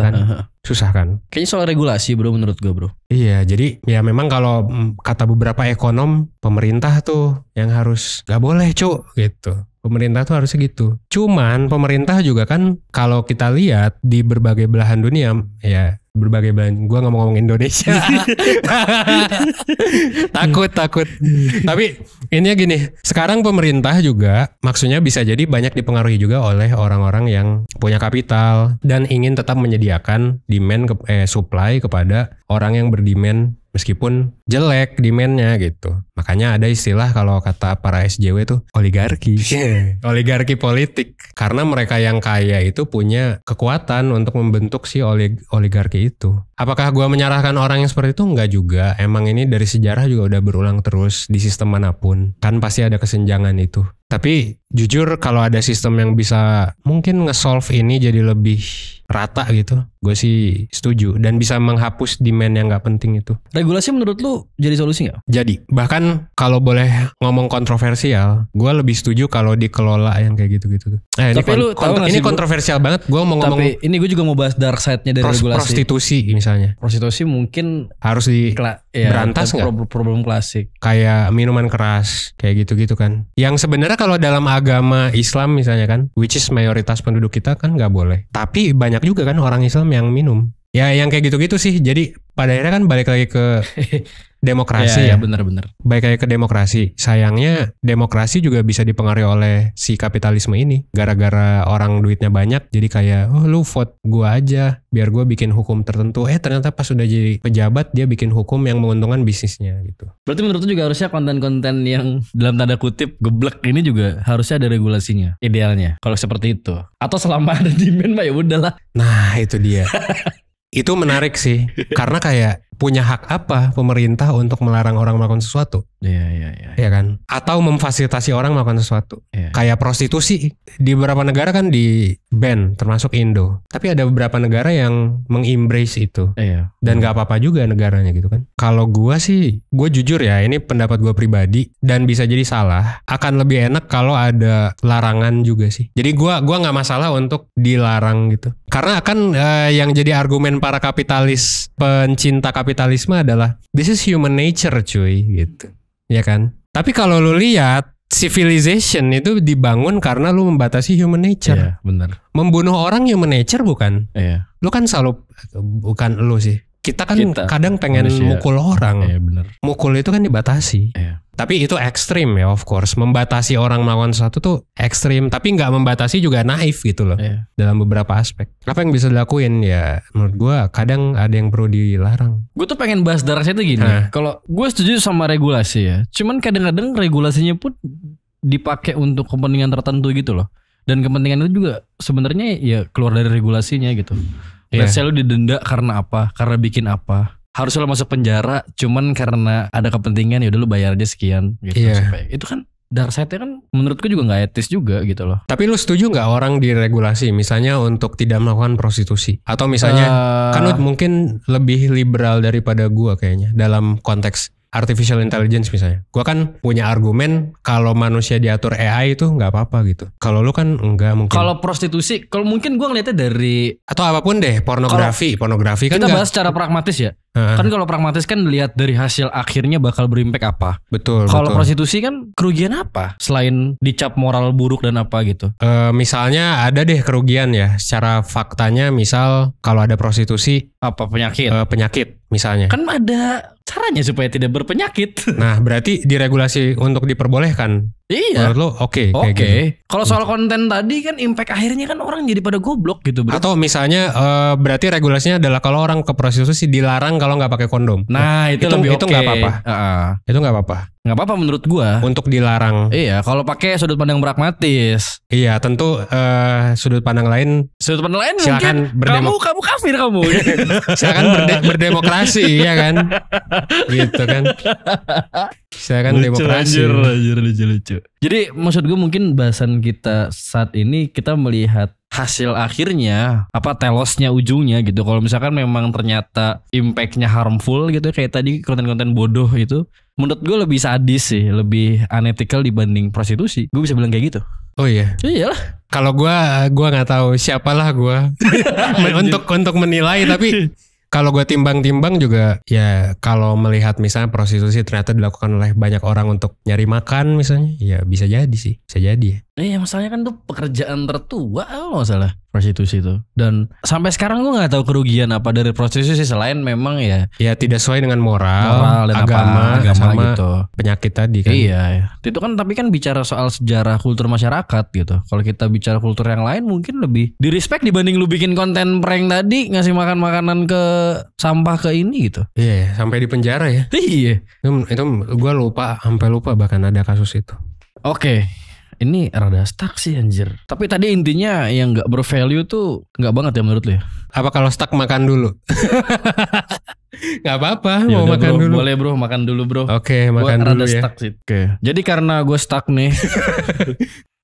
Susah kan. Kayaknya soal regulasi bro, menurut gue bro. Iya, jadi ya memang kalau kata beberapa ekonom, pemerintah tuh yang harus nggak boleh gitu. Pemerintah tuh harusnya gitu. Cuman pemerintah juga kan kalau kita lihat di berbagai belahan dunia ya. Berbagai belahan, gue nggak mau ngomong Indonesia. takut. Tapi ini gini, sekarang pemerintah juga maksudnya bisa jadi banyak dipengaruhi juga oleh orang-orang yang punya kapital dan ingin tetap menyediakan supply kepada orang yang berdemand meskipun jelek demandnya gitu. Makanya ada istilah kalau kata para SJW tuh oligarki. Oligarki politik. Karena mereka yang kaya itu punya kekuatan untuk membentuk si oligarki itu. Apakah gue menyalahkan orang yang seperti itu? Enggak juga. Emang ini dari sejarah juga udah berulang terus di sistem manapun. Kan pasti ada kesenjangan itu. Tapi jujur kalau ada sistem yang bisa mungkin nge-solve ini jadi lebih rata gitu, gue sih setuju. Dan bisa menghapus demand yang gak penting itu. Regulasi menurut lu jadi solusi gak? Jadi, bahkan kalau boleh ngomong kontroversial, gue lebih setuju kalau dikelola yang kayak gitu-gitu. Tapi lu tahu gak sih, kontroversial banget, gue mau ngomong. Tapi ini gue juga mau bahas dark side-nya dari regulasi. Prostitusi misalnya. misalnya. Prostitusi mungkin Harus berantas nggak? Problem klasik. Kayak minuman keras, kayak gitu-gitu kan. Yang sebenarnya kalau dalam agama Islam misalnya kan, which is mayoritas penduduk kita kan nggak boleh. Tapi banyak juga kan orang Islam yang minum. Ya yang kayak gitu-gitu sih. Jadi pada akhirnya kan balik lagi ke demokrasi ya. Bener-bener. Baik kayak ke demokrasi. Sayangnya demokrasi juga bisa dipengaruhi oleh si kapitalisme ini. Gara-gara orang duitnya banyak, jadi kayak lu vote gua aja biar gua bikin hukum tertentu. Ternyata pas udah jadi pejabat dia bikin hukum yang menguntungkan bisnisnya gitu. Berarti menurut lu juga harusnya konten-konten yang dalam tanda kutip geblek ini juga harusnya ada regulasinya idealnya. Kalau seperti itu. Atau selama ada demand mah ya udahlah. Nah, itu dia. Itu menarik sih. Karena kayak punya hak apa pemerintah untuk melarang orang melakukan sesuatu? Iya. Ya kan? Atau memfasilitasi orang melakukan sesuatu. Iya. Kayak prostitusi di beberapa negara kan di ban, termasuk Indo. Tapi ada beberapa negara yang mengembrace itu. Iya. Dan gak apa-apa juga negaranya gitu kan. Kalau gue sih, gue jujur ya, ini pendapat gue pribadi dan bisa jadi salah. Akan lebih enak kalau ada larangan juga sih. Jadi gue gak masalah untuk dilarang gitu. Karena akan yang jadi argumen para kapitalis, pencinta kapitalisme adalah this is human nature cuy gitu. Ya kan? Tapi kalau lu lihat civilization itu dibangun karena lu membatasi human nature. Iya, benar. Membunuh orang human nature bukan? Iya. Lu kan selalu, bukan lu sih. Kita kan kadang pengen manusia. mukul orang. Iya, benar. Mukul itu kan dibatasi. Iya. Tapi itu ekstrim ya, of course. Membatasi orang melakukan sesuatu tuh ekstrim. Tapi nggak membatasi juga naif gitu loh. Iya. Dalam beberapa aspek. Apa yang bisa dilakuin ya? Menurut gue kadang ada yang perlu dilarang. Gue tuh pengen bahas darahnya tuh gini. Kalau gue setuju sama regulasi ya. Cuman kadang-kadang regulasinya pun dipakai untuk kepentingan tertentu gitu loh. Dan kepentingan itu juga sebenarnya ya keluar dari regulasinya gitu. Let's say lu didenda karena apa? Karena bikin apa? Harusnya lo masuk penjara cuman karena ada kepentingan ya udah lu bayar aja sekian gitu. Supaya, itu kan dark side-nya kan menurutku juga gak etis juga gitu loh. Tapi lu setuju gak orang diregulasi misalnya untuk tidak melakukan prostitusi? Atau misalnya kan lu mungkin lebih liberal daripada gua kayaknya dalam konteks artificial intelligence misalnya. Gua kan punya argumen kalau manusia diatur AI itu gak apa-apa gitu. Kalau lu kan enggak mungkin. Kalau prostitusi, kalau mungkin gua ngeliatnya dari atau apapun deh, pornografi kan kita bahas secara pragmatis ya. Kan kalau pragmatis kan lihat dari hasil akhirnya bakal berimpact apa. Betul. Kalau prostitusi kan kerugian apa selain dicap moral buruk dan apa gitu. Misalnya ada deh kerugian ya. Secara faktanya misal kalau ada prostitusi apa penyakit? Penyakit misalnya. Kan ada caranya supaya tidak berpenyakit. Nah berarti diregulasi untuk diperbolehkan. Iya. Menurut lo oke. Gitu. Kalau soal konten tadi kan impact akhirnya kan orang jadi pada goblok gitu bro. Atau misalnya berarti regulasinya adalah kalau orang ke prostitusi dilarang kalau nggak pakai kondom. Nah itu lebih oke. Itu nggak apa-apa. Itu nggak apa-apa. Nggak apa-apa menurut gua. Untuk dilarang. Iya kalau pakai sudut pandang pragmatis. Iya tentu sudut pandang lain. Sudut pandang lain silakan mungkin kamu kafir kamu. Silakan berdemokrasi ya kan. Gitu kan. Silakan demokrasi. Lucu. Jadi maksud gue mungkin bahasan kita saat ini kita melihat hasil akhirnya apa telosnya ujungnya gitu. Kalau misalkan memang ternyata impactnya harmful gitu kayak tadi konten-konten bodoh itu, menurut gue lebih sadis sih, lebih unethical dibanding prostitusi. Gue bisa bilang kayak gitu. Oh iya. Iyalah. Kalau gue nggak tahu siapalah gue untuk menilai tapi. Kalau gue timbang-timbang juga ya kalau melihat misalnya prostitusi ternyata dilakukan oleh banyak orang untuk nyari makan misalnya ya bisa jadi sih, bisa jadi ya. Iya masalahnya kan tuh pekerjaan tertua kalau nggak salah prostitusi itu. Dan sampai sekarang gue nggak tahu kerugian apa dari prostitusi selain memang ya tidak sesuai dengan moral dan agama sama gitu. Penyakit tadi kan. Iya itu kan tapi kan bicara soal sejarah kultur masyarakat gitu. Kalau kita bicara kultur yang lain mungkin lebih di respect dibanding lu bikin konten prank tadi ngasih makan makanan ke sampah ke ini gitu. Iya sampai di penjara ya. Iya itu gue sampai lupa bahkan ada kasus itu. Oke. Ini rada stuck sih anjir. Tapi tadi intinya yang gak bervalue tuh gak banget ya menurut lu ya? Apa kalau stuck makan dulu? Gak apa-apa ya mau makan bro, dulu. Boleh bro makan dulu bro. Oke makan dulu ya. Stuck sih. Oke. Jadi karena gue stuck nih.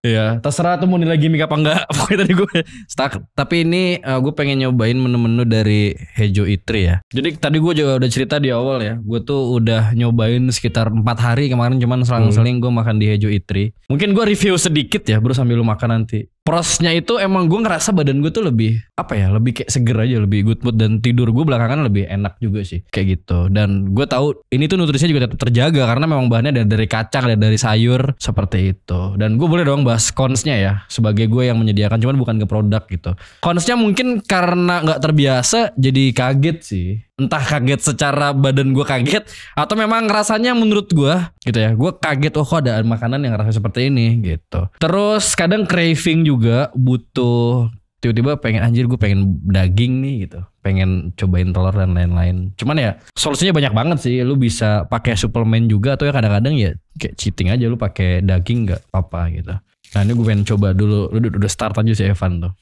Iya, terserah tuh mau nilai gimmick apa enggak. Pokoknya tadi gue stuck. Tapi ini gue pengen nyobain menu-menu dari Hejo Itri ya. Jadi tadi gue juga udah cerita di awal ya. Gue tuh udah nyobain sekitar 4 hari kemarin cuman selang-seling gue makan di Hejo Itri. Mungkin gue review sedikit ya bro sambil lu makan nanti. prosnya itu emang gue ngerasa badan gue tuh lebih apa ya, lebih kayak seger aja, lebih good mood, dan tidur gue belakangan lebih enak juga sih kayak gitu. Dan gue tahu ini tuh nutrisinya juga tetap terjaga karena memang bahannya dari kacang dan dari sayur seperti itu. Dan gue boleh dong bahas consnya ya, sebagai gue yang menyediakan, cuman bukan ke produk gitu. Consnya mungkin karena nggak terbiasa jadi kaget sih. Entah kaget secara badan gue kaget, atau memang rasanya menurut gue gitu ya, gue kaget, oh kok ada makanan yang rasanya seperti ini gitu. Terus kadang craving juga, butuh tiba-tiba pengen, anjir gue pengen daging nih gitu, pengen cobain telur dan lain-lain. Cuman ya solusinya banyak banget sih. Lu bisa pakai suplemen juga, atau ya kadang-kadang ya kayak cheating aja, lu pakai daging nggak apa-apa gitu. Nah ini gue pengen coba dulu. Lu udah start aja sih Evan tuh.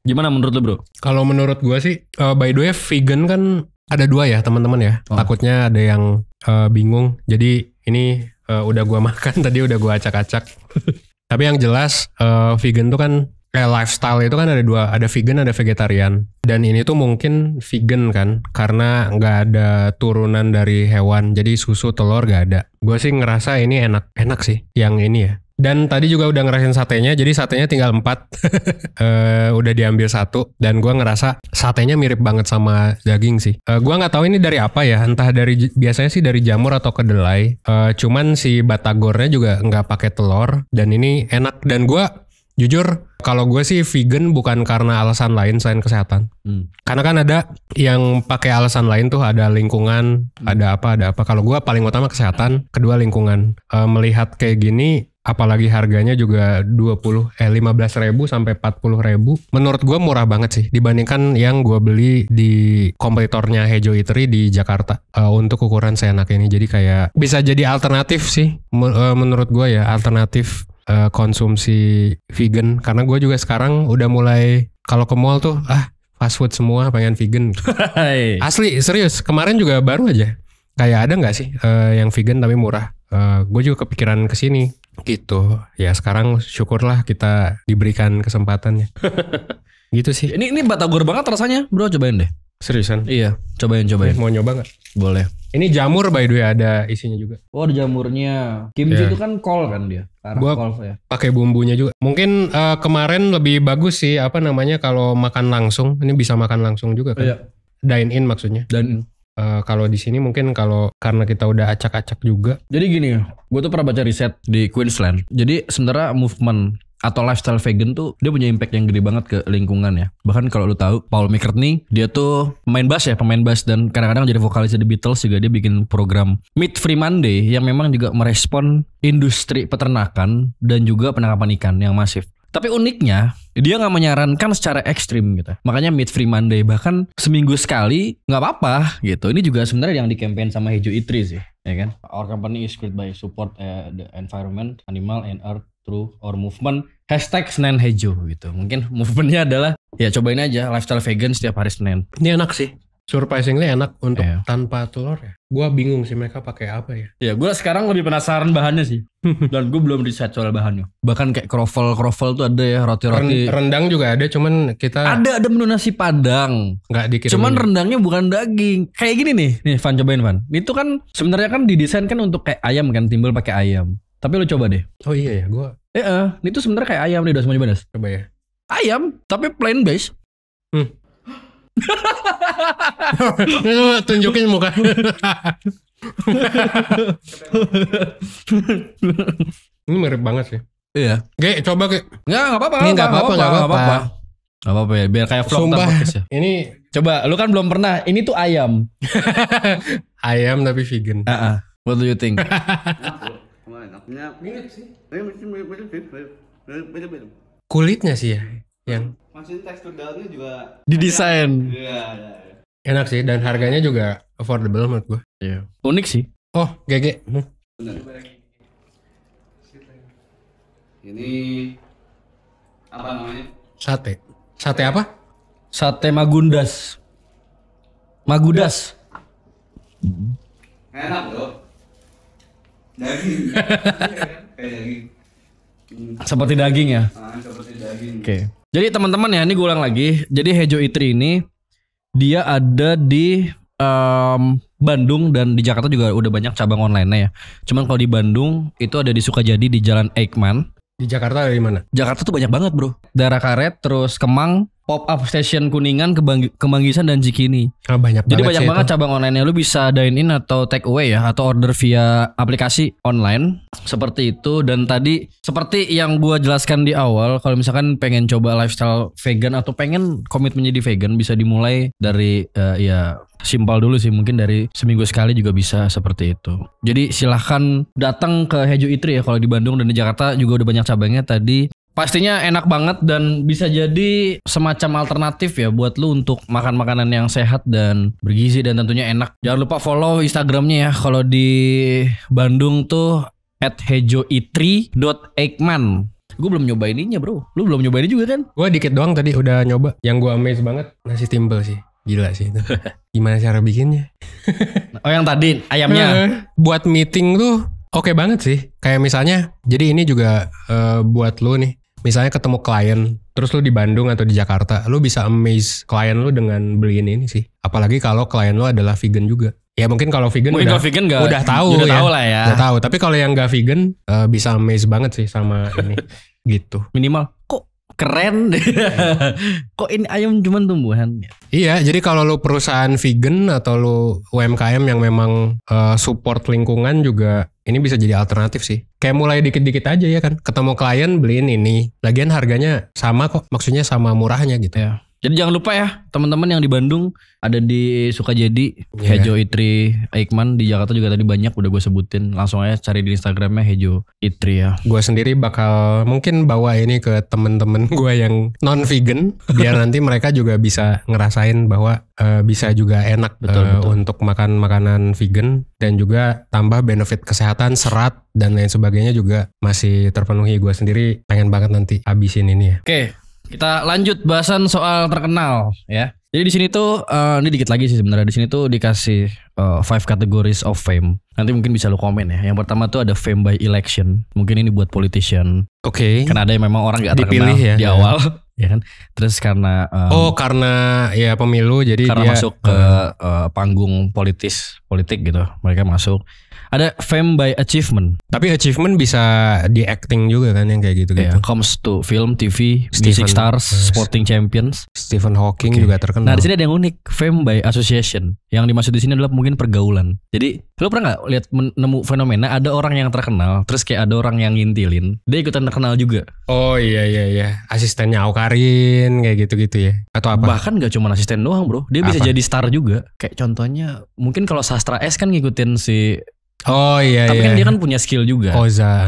Gimana menurut lu bro? Kalau menurut gue sih, by the way vegan kan ada 2 ya teman-teman ya. Takutnya ada yang bingung. Jadi ini udah gue makan tadi, udah gue acak-acak. Tapi yang jelas vegan tuh kan kayak lifestyle itu kan ada 2, ada vegan ada vegetarian. Dan ini tuh mungkin vegan kan karena nggak ada turunan dari hewan. Jadi susu, telur nggak ada. Gue sih ngerasa ini enak sih yang ini ya. Dan tadi juga udah ngerasain satenya, jadi satenya tinggal 4. Udah diambil 1, dan gue ngerasa satenya mirip banget sama daging sih. Gue nggak tahu ini dari apa ya, entah dari, biasanya sih dari jamur atau kedelai. Cuman si batagornya juga nggak pakai telur, dan ini enak. Dan gue jujur, kalau gue sih vegan bukan karena alasan lain selain kesehatan. Karena kan ada yang pakai alasan lain tuh, ada lingkungan, ada apa. Kalau gue paling utama kesehatan, kedua lingkungan. Melihat kayak gini, apalagi harganya juga 15.000 sampai 40.000. Menurut gue murah banget sih dibandingkan yang gue beli di kompetitornya Hejo Eatery di Jakarta untuk ukuran seenak ini. Jadi kayak bisa jadi alternatif sih menurut gue ya, alternatif konsumsi vegan. Karena gue juga sekarang udah mulai kalau ke mall tuh fast food semua, pengen vegan. Asli serius, kemarin juga baru aja kayak ada nggak sih yang vegan tapi murah. Gue juga kepikiran kesini gitu ya. Sekarang syukurlah kita diberikan kesempatannya. Gitu sih. Ini batagor banget rasanya bro, cobain deh. Seriusan? Iya, cobain. Mau nyoba nggak? Boleh. Ini jamur by the way, ada isinya juga. Oh ada jamurnya. Kimchi itu kan kol kan dia. Gua pakai bumbunya juga. Mungkin kemarin lebih bagus sih kalau makan langsung. Ini bisa makan langsung juga kan? Iya. Dine in maksudnya. Dine in. Kalau di sini mungkin karena kita udah acak-acak juga. Jadi gini, gue tuh pernah baca riset di Queensland. Jadi sebenarnya movement atau lifestyle vegan tuh dia punya impact yang gede banget ke lingkungan ya. Bahkan kalau lu tahu Paul McCartney, dia tuh pemain bass dan kadang-kadang jadi vokalis The Beatles juga. Dia bikin program Meat Free Monday yang memang juga merespon industri peternakan dan juga penangkapan ikan yang masif. Tapi uniknya dia gak menyarankan secara ekstrim gitu. Makanya Meat Free Monday, bahkan seminggu sekali gak apa-apa gitu. Ini juga sebenarnya yang di-campaign sama Hejo Eatery sih, ya kan? Our company is created by support the environment, animal and earth through our movement #Senin Hejo gitu. Mungkin movementnya adalah ya cobain aja lifestyle vegan setiap hari Senin. Ini enak sih. Surprisingly enak untuk tanpa telur ya. Gua bingung sih mereka pakai apa ya. Ya gue sekarang lebih penasaran bahannya sih. Dan gue belum riset soal bahannya. Bahkan kayak kroffel tuh ada ya, roti-roti. Rendang juga ada, cuman kita ada menu nasi padang. Nggak dikirim. Cuman rendangnya bukan daging. Kayak gini nih Van, cobain Van. Itu kan sebenarnya kan didesain kan untuk kayak ayam kan, timbal pakai ayam. Tapi lu coba deh. Oh iya ya, gua. Itu sebenarnya kayak ayam nih, udah semuanya beres. Coba ya. Ayam, tapi plain base. Tunjukin muka. Ini mirip banget sih. Iya. Ge, coba Ge. Nggak apa-apa. Ini nggak apa-apa. Gak apa-apa ya, biar kayak vlog ya. Ini coba, lu kan belum pernah. Ini tuh ayam. Ayam tapi vegan. What do you think? Kulitnya sih ya, yang masih tekstur dalamnya juga didesain. Iya. Enak sih, dan harganya juga affordable menurut gue. Iya. Unik sih. Oh, GG. Ini apa namanya? Sate. Sate apa? Sate Magundas. Magudas. Enak loh. Daging. Kayak daging. Seperti daging ya. Seperti daging. Oke. Jadi teman-teman ya, ini gue ulang lagi. Jadi Hejo Eatery ini dia ada di Bandung dan di Jakarta juga udah banyak cabang online-nya ya. Cuman kalau di Bandung itu ada di Sukajadi di Jalan Eijkman. Di Jakarta ada di mana? Jakarta tuh banyak banget bro. Daerah Karet, terus Kemang, Pop Up Station Kuningan, Kemanggisan dan Cikini. Banyak Jadi banget banyak sih banget itu. cabang online-nya. Lu bisa dine in atau take away ya, atau order via aplikasi online seperti itu. Dan tadi seperti yang gua jelaskan di awal, kalau misalkan pengen coba lifestyle vegan atau pengen komitmen jadi vegan, bisa dimulai dari ya simpel dulu sih, mungkin dari seminggu sekali juga bisa seperti itu. Jadi silahkan datang ke Hejo Eatery ya kalau di Bandung, dan di Jakarta juga udah banyak cabangnya tadi. Pastinya enak banget dan bisa jadi semacam alternatif ya buat lu untuk makan makanan yang sehat dan bergizi dan tentunya enak. Jangan lupa follow Instagramnya ya. Kalau di Bandung tuh @hejoeatery.eggman. Gue belum nyobain ininya bro. Lu belum nyobain ini juga kan? Gue dikit doang tadi udah nyoba. Yang gue amazed banget nasi timbel sih. Gila sih itu. Gimana cara bikinnya? Oh yang tadi ayamnya. Buat meeting tuh oke banget sih. Kayak misalnya, jadi ini juga buat lu nih. Misalnya ketemu klien, terus lu di Bandung atau di Jakarta, lu bisa amaze klien lu dengan beliin ini sih. Apalagi kalau klien lu adalah vegan juga. Ya mungkin kalau vegan Mungkin udah, kalau vegan nggak- udah tahu udah ya. tahu lah ya. Udah tahu. Tapi kalau yang nggak vegan bisa amaze banget sih sama ini gitu. Minimal kok keren deh. Kok ini ayam cuman tumbuhan. Iya, jadi kalau lu perusahaan vegan atau lu UMKM yang memang support lingkungan juga, ini bisa jadi alternatif sih. Kayak mulai dikit-dikit aja ya kan. Ketemu klien beliin ini. Lagian harganya sama kok. Maksudnya sama murahnya gitu. Ya. Jadi jangan lupa ya teman-teman yang di Bandung, ada di Sukajadi, Iya. Hejo Eatery Eggman. Di Jakarta juga tadi banyak udah gue sebutin. Langsung aja cari di Instagramnya Hejo Eatery ya. Gue sendiri bakal mungkin bawa ini ke temen-temen gue yang non-vegan. Biar nanti mereka juga bisa ngerasain bahwa bisa juga enak Betul. untuk makan makanan vegan. Dan juga tambah benefit kesehatan, serat, dan lain sebagainya juga masih terpenuhi. Gue sendiri pengen banget nanti habisin ini ya. Oke, kita lanjut bahasan soal terkenal ya. Jadi di sini tuh ini dikit lagi sih sebenarnya. Di sini tuh dikasih 5 categories of fame. Nanti mungkin bisa lu komen ya. Yang pertama tuh ada fame by election. Mungkin ini buat politician. Oke. Karena ada yang memang orang gak terkenal Dipilih ya. di awal, ya kan. Terus karena Karena ya pemilu jadi karena dia masuk ke panggung politik gitu, mereka masuk. Ada fame by achievement. tapi achievement bisa di acting juga kan yang kayak gitu-gitu. Ya, comes to film, TV, Stephen- music stars, sporting champions. Stephen Hawking Oke. juga terkenal. Nah di sini ada yang unik, fame by association. Yang dimaksud di sini adalah mungkin pergaulan. Jadi lo pernah nggak lihat nemu fenomena ada orang yang terkenal, terus kayak ada orang yang ngintilin, dia ikutan terkenal juga. Oh iya. Asistennya Awkarin kayak gitu-gitu ya. Atau apa? Bahkan gak cuma asisten doang bro, dia bisa Apa? jadi star juga. Kayak contohnya mungkin kalau Sastra S kan ngikutin si, Oh iya. tapi kan dia kan punya skill juga. Oza.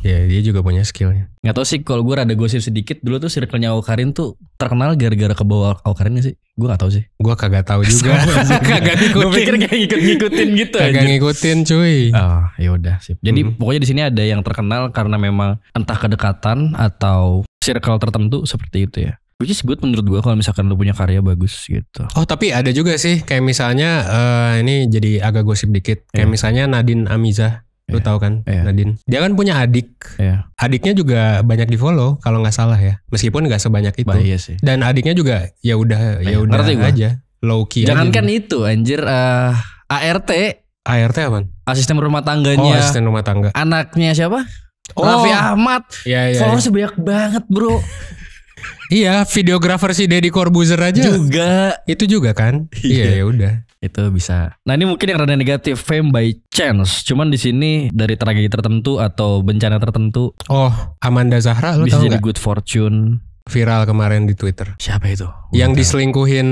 Ya dia juga punya skillnya. Nggak tahu sih kalau gue rada gosip sedikit dulu tuh circle-nya Awkarin tuh terkenal gara-gara ke bawah Awkarin gak sih? Gue gak tahu sih. Gua kagak tahu juga. Kagak Gue pikir ngikutin. kayak ngikutin gitu Kagak aja. ngikutin cuy. Oh ya udah sip. Jadi pokoknya di sini ada yang terkenal karena memang entah kedekatan atau circle tertentu seperti itu ya. Which is good menurut gue kalau misalkan lu punya karya bagus gitu. Oh tapi ada juga sih kayak misalnya ini jadi agak gosip dikit. Kayak Iya. misalnya Nadine Amiza. Lu Iya. tahu kan Iya. Nadine. Dia kan punya adik. Ya, Adiknya juga banyak di follow kalau nggak salah ya. Meskipun nggak sebanyak itu. bahaya sih. Dan adiknya juga ya udah Iya, ngerti gua. aja. Low key Jangankan aja. itu anjir ART, ART apaan? asisten rumah Oh tangganya asisten rumah tangga. anaknya siapa? Oh. Raffi Ahmad. Iya. Followersnya banyak banget bro. Iya, videografer si Deddy Corbuzier aja. Juga. Itu juga kan? Iya, ya udah. Itu bisa. Nah ini mungkin yang rada negatif, fame by chance. Cuman di sini dari tragedi tertentu atau bencana tertentu Oh, Amanda Zahra lu bisa tahu jadi nggak? good fortune. Viral kemarin di Twitter. Siapa itu? Yang diselingkuhin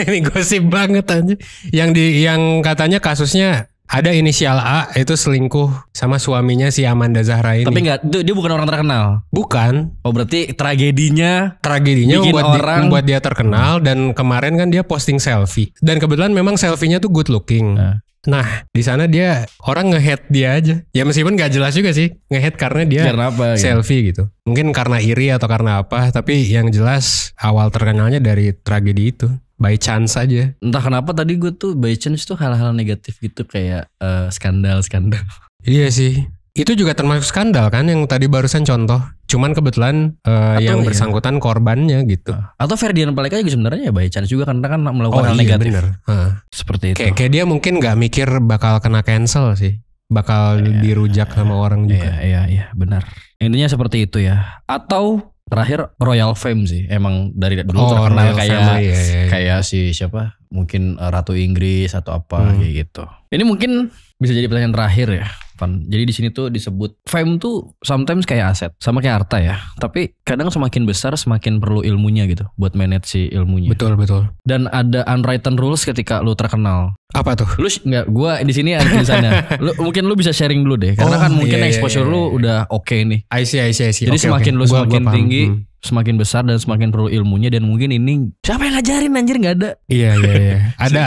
ini gosip banget aja. Yang katanya kasusnya ada inisial A itu selingkuh sama suaminya si Amanda Zahra ini. Tapi enggak, dia bukan orang terkenal. Bukan. Oh berarti tragedinya Tragedinya Bikin orang- membuat dia terkenal dan kemarin kan dia posting selfie. Dan kebetulan memang selfie-nya tuh good looking. Nah, di sana dia orang nge-hate dia aja. Ya meskipun gak jelas juga sih nge-hate karena dia karena apa? Gitu? selfie gitu. Mungkin karena iri atau karena apa, tapi yang jelas awal terkenalnya dari tragedi itu. By chance aja. Entah kenapa tadi gue tuh by chance tuh hal-hal negatif gitu kayak skandal-skandal. Iya sih. Itu juga termasuk skandal kan yang tadi barusan contoh. Cuman kebetulan yang iya. bersangkutan korbannya gitu. Atau Ferdian Paleka juga sebenarnya ya by chance juga karena kan melakukan Oh hal iya negatif. bener. Heeh. Seperti itu. Kayak dia mungkin gak mikir bakal kena cancel sih. Bakal dirujak sama orang juga. Iya benar. Intinya seperti itu ya. Atau terakhir Royal Fame sih. Emang dari dulu terkenal Royal kayak Family, ya. kayak si siapa? Mungkin Ratu Inggris atau apa kayak gitu. Ini mungkin bisa jadi pertanyaan terakhir ya, Van. Jadi di sini tuh disebut fame tuh sometimes kayak aset, sama kayak harta ya. Tapi kadang semakin besar semakin perlu ilmunya gitu buat manage si ilmunya. Betul. Dan ada unwritten rules ketika lu terkenal. Apa tuh? Lu nggak, gua di sini ada tulisannya. Mungkin lu bisa sharing dulu deh, karena kan mungkin exposure lu udah oke nih. I see. Jadi semakin lu semakin tinggi, semakin besar dan semakin perlu ilmunya, dan mungkin ini siapa yang ngajarin anjir, nggak ada. Iya. Ada.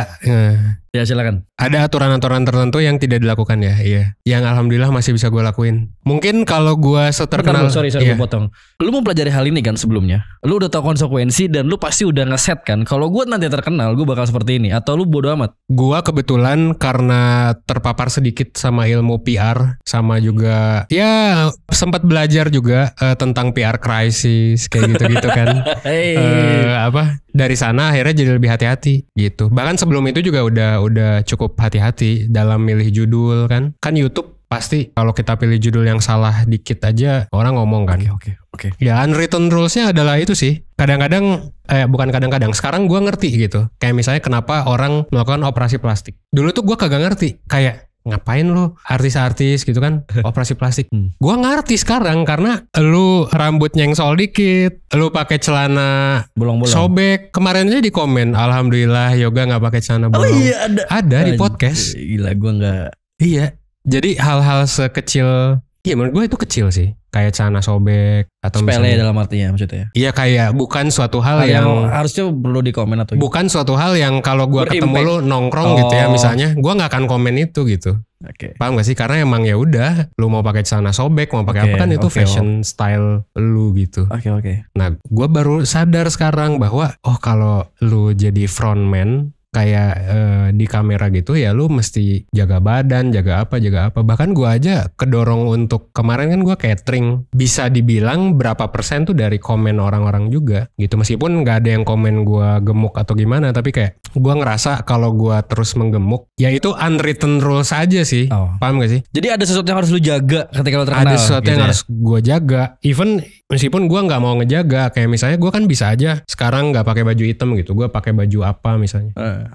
Ya silakan. Ada aturan-aturan tertentu yang tidak dilakukan ya, iya. Yang alhamdulillah masih bisa gue lakuin. Mungkin kalau gue seterkenal, sorry gue potong. Lu mau pelajari hal ini kan sebelumnya. Lu udah tahu konsekuensi dan lu pasti udah ngeset kan. Kalau gue nanti terkenal, gue bakal seperti ini. Atau lu bodo amat? Gue kebetulan karena terpapar sedikit sama ilmu PR, sama juga ya sempat belajar juga tentang PR crisis kayak gitu-gitu kan. Dari sana akhirnya jadi lebih hati-hati gitu. Bahkan sebelum itu juga udah cukup hati-hati dalam milih judul kan. Kan YouTube pasti kalau kita pilih judul yang salah dikit aja orang ngomong kan. Oke. Ya unwritten rules-nya adalah itu sih. Kadang-kadang bukan kadang-kadang, sekarang gue ngerti gitu. Kayak misalnya kenapa orang melakukan operasi plastik. Dulu tuh gue kagak ngerti. Kayak ngapain lu artis-artis gitu kan operasi plastik. Gua ngerti sekarang karena lu rambut nyengsol dikit, lu pakai celana bolong-bolong sobek. Kemarin aja di komen, alhamdulillah Yoga nggak pakai celana bolong. Oh iya ada di podcast. Gila, gua nggak. Iya. Jadi hal-hal sekecil, iya menurut gue itu kecil sih. Kayak celana sobek atau sepele misalnya, dalam artinya maksudnya. Iya kayak bukan suatu hal yang harusnya perlu di komen atau bukan suatu hal yang kalau gue ketemu lu nongkrong gitu ya misalnya, gue nggak akan komen itu gitu. Oke. Paham gak sih? Karena emang ya udah, lu mau pakai celana sobek, mau pakai apa kan itu fashion style lu gitu. Oke. Nah, gue baru sadar sekarang bahwa kalau lu jadi frontman kayak di kamera gitu ya lu mesti jaga badan, jaga apa. Bahkan gue aja kedorong untuk kemarin kan gue catering, bisa dibilang berapa persen tuh dari komen orang-orang juga gitu. Meskipun nggak ada yang komen gue gemuk atau gimana, tapi kayak gue ngerasa kalau gue terus menggemuk ya itu unwritten rules aja sih. Paham gak sih? Jadi ada sesuatu yang harus lu jaga ketika lu terkenal. Ada sesuatu gitu yang harus gue jaga. Even meskipun gue nggak mau ngejaga, kayak misalnya gue kan bisa aja sekarang nggak pakai baju hitam gitu, gue pakai baju apa misalnya.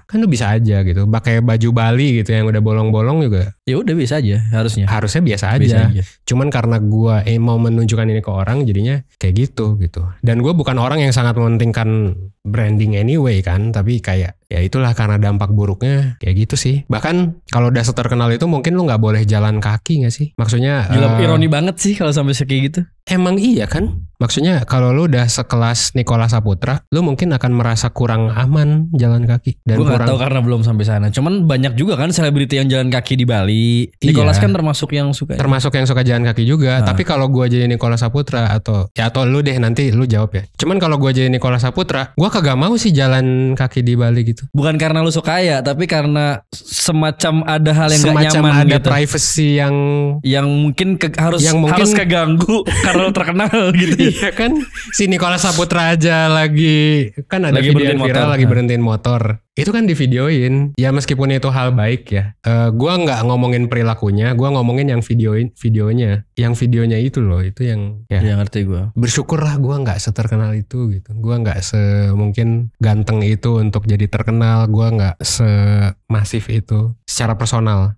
Kan lu bisa aja gitu, pakai baju Bali gitu yang udah bolong-bolong juga. Ya udah bisa aja harusnya biasa aja. Cuman karena gue mau menunjukkan ini ke orang, jadinya kayak gitu. Dan gue bukan orang yang sangat mementingkan branding anyway kan, tapi kayak ya itulah karena dampak buruknya kayak gitu sih. Bahkan kalau udah seterkenal itu mungkin lu nggak boleh jalan kaki nggak sih? Maksudnya ironi banget sih kalau sampai kayak gitu. Emang iya kan? Maksudnya kalau lu udah sekelas Nicholas Saputra, lu mungkin akan merasa kurang aman jalan kaki. Dan gue gak tahu karena belum sampai sana. Cuman banyak juga kan selebriti yang jalan kaki di Bali. Nicholas kan termasuk yang suka jalan kaki juga. Tapi kalau gue jadi Nicholas Saputra atau lu deh nanti lu jawab ya. Cuman kalau gue jadi Nicholas Saputra, gue kagak mau sih jalan kaki di Bali gitu. Bukan karena lu suka ya, tapi karena semacam ada hal yang gak nyaman semacam ada gitu. Privacy yang mungkin harus keganggu karena lu terkenal gitu. Iya kan, si Nicholas Saputra aja lagi kan ada video viral lagi berhentiin motor. Itu kan divideoin. Ya meskipun itu hal baik ya. Gua nggak ngomongin perilakunya, gua ngomongin yang videonya. Yang videonya itu loh, itu yang ya ngerti gua. Bersyukurlah gua nggak seterkenal itu gitu. Gua nggak mungkin ganteng itu untuk jadi terkenal. Gua nggak semasif itu secara personal.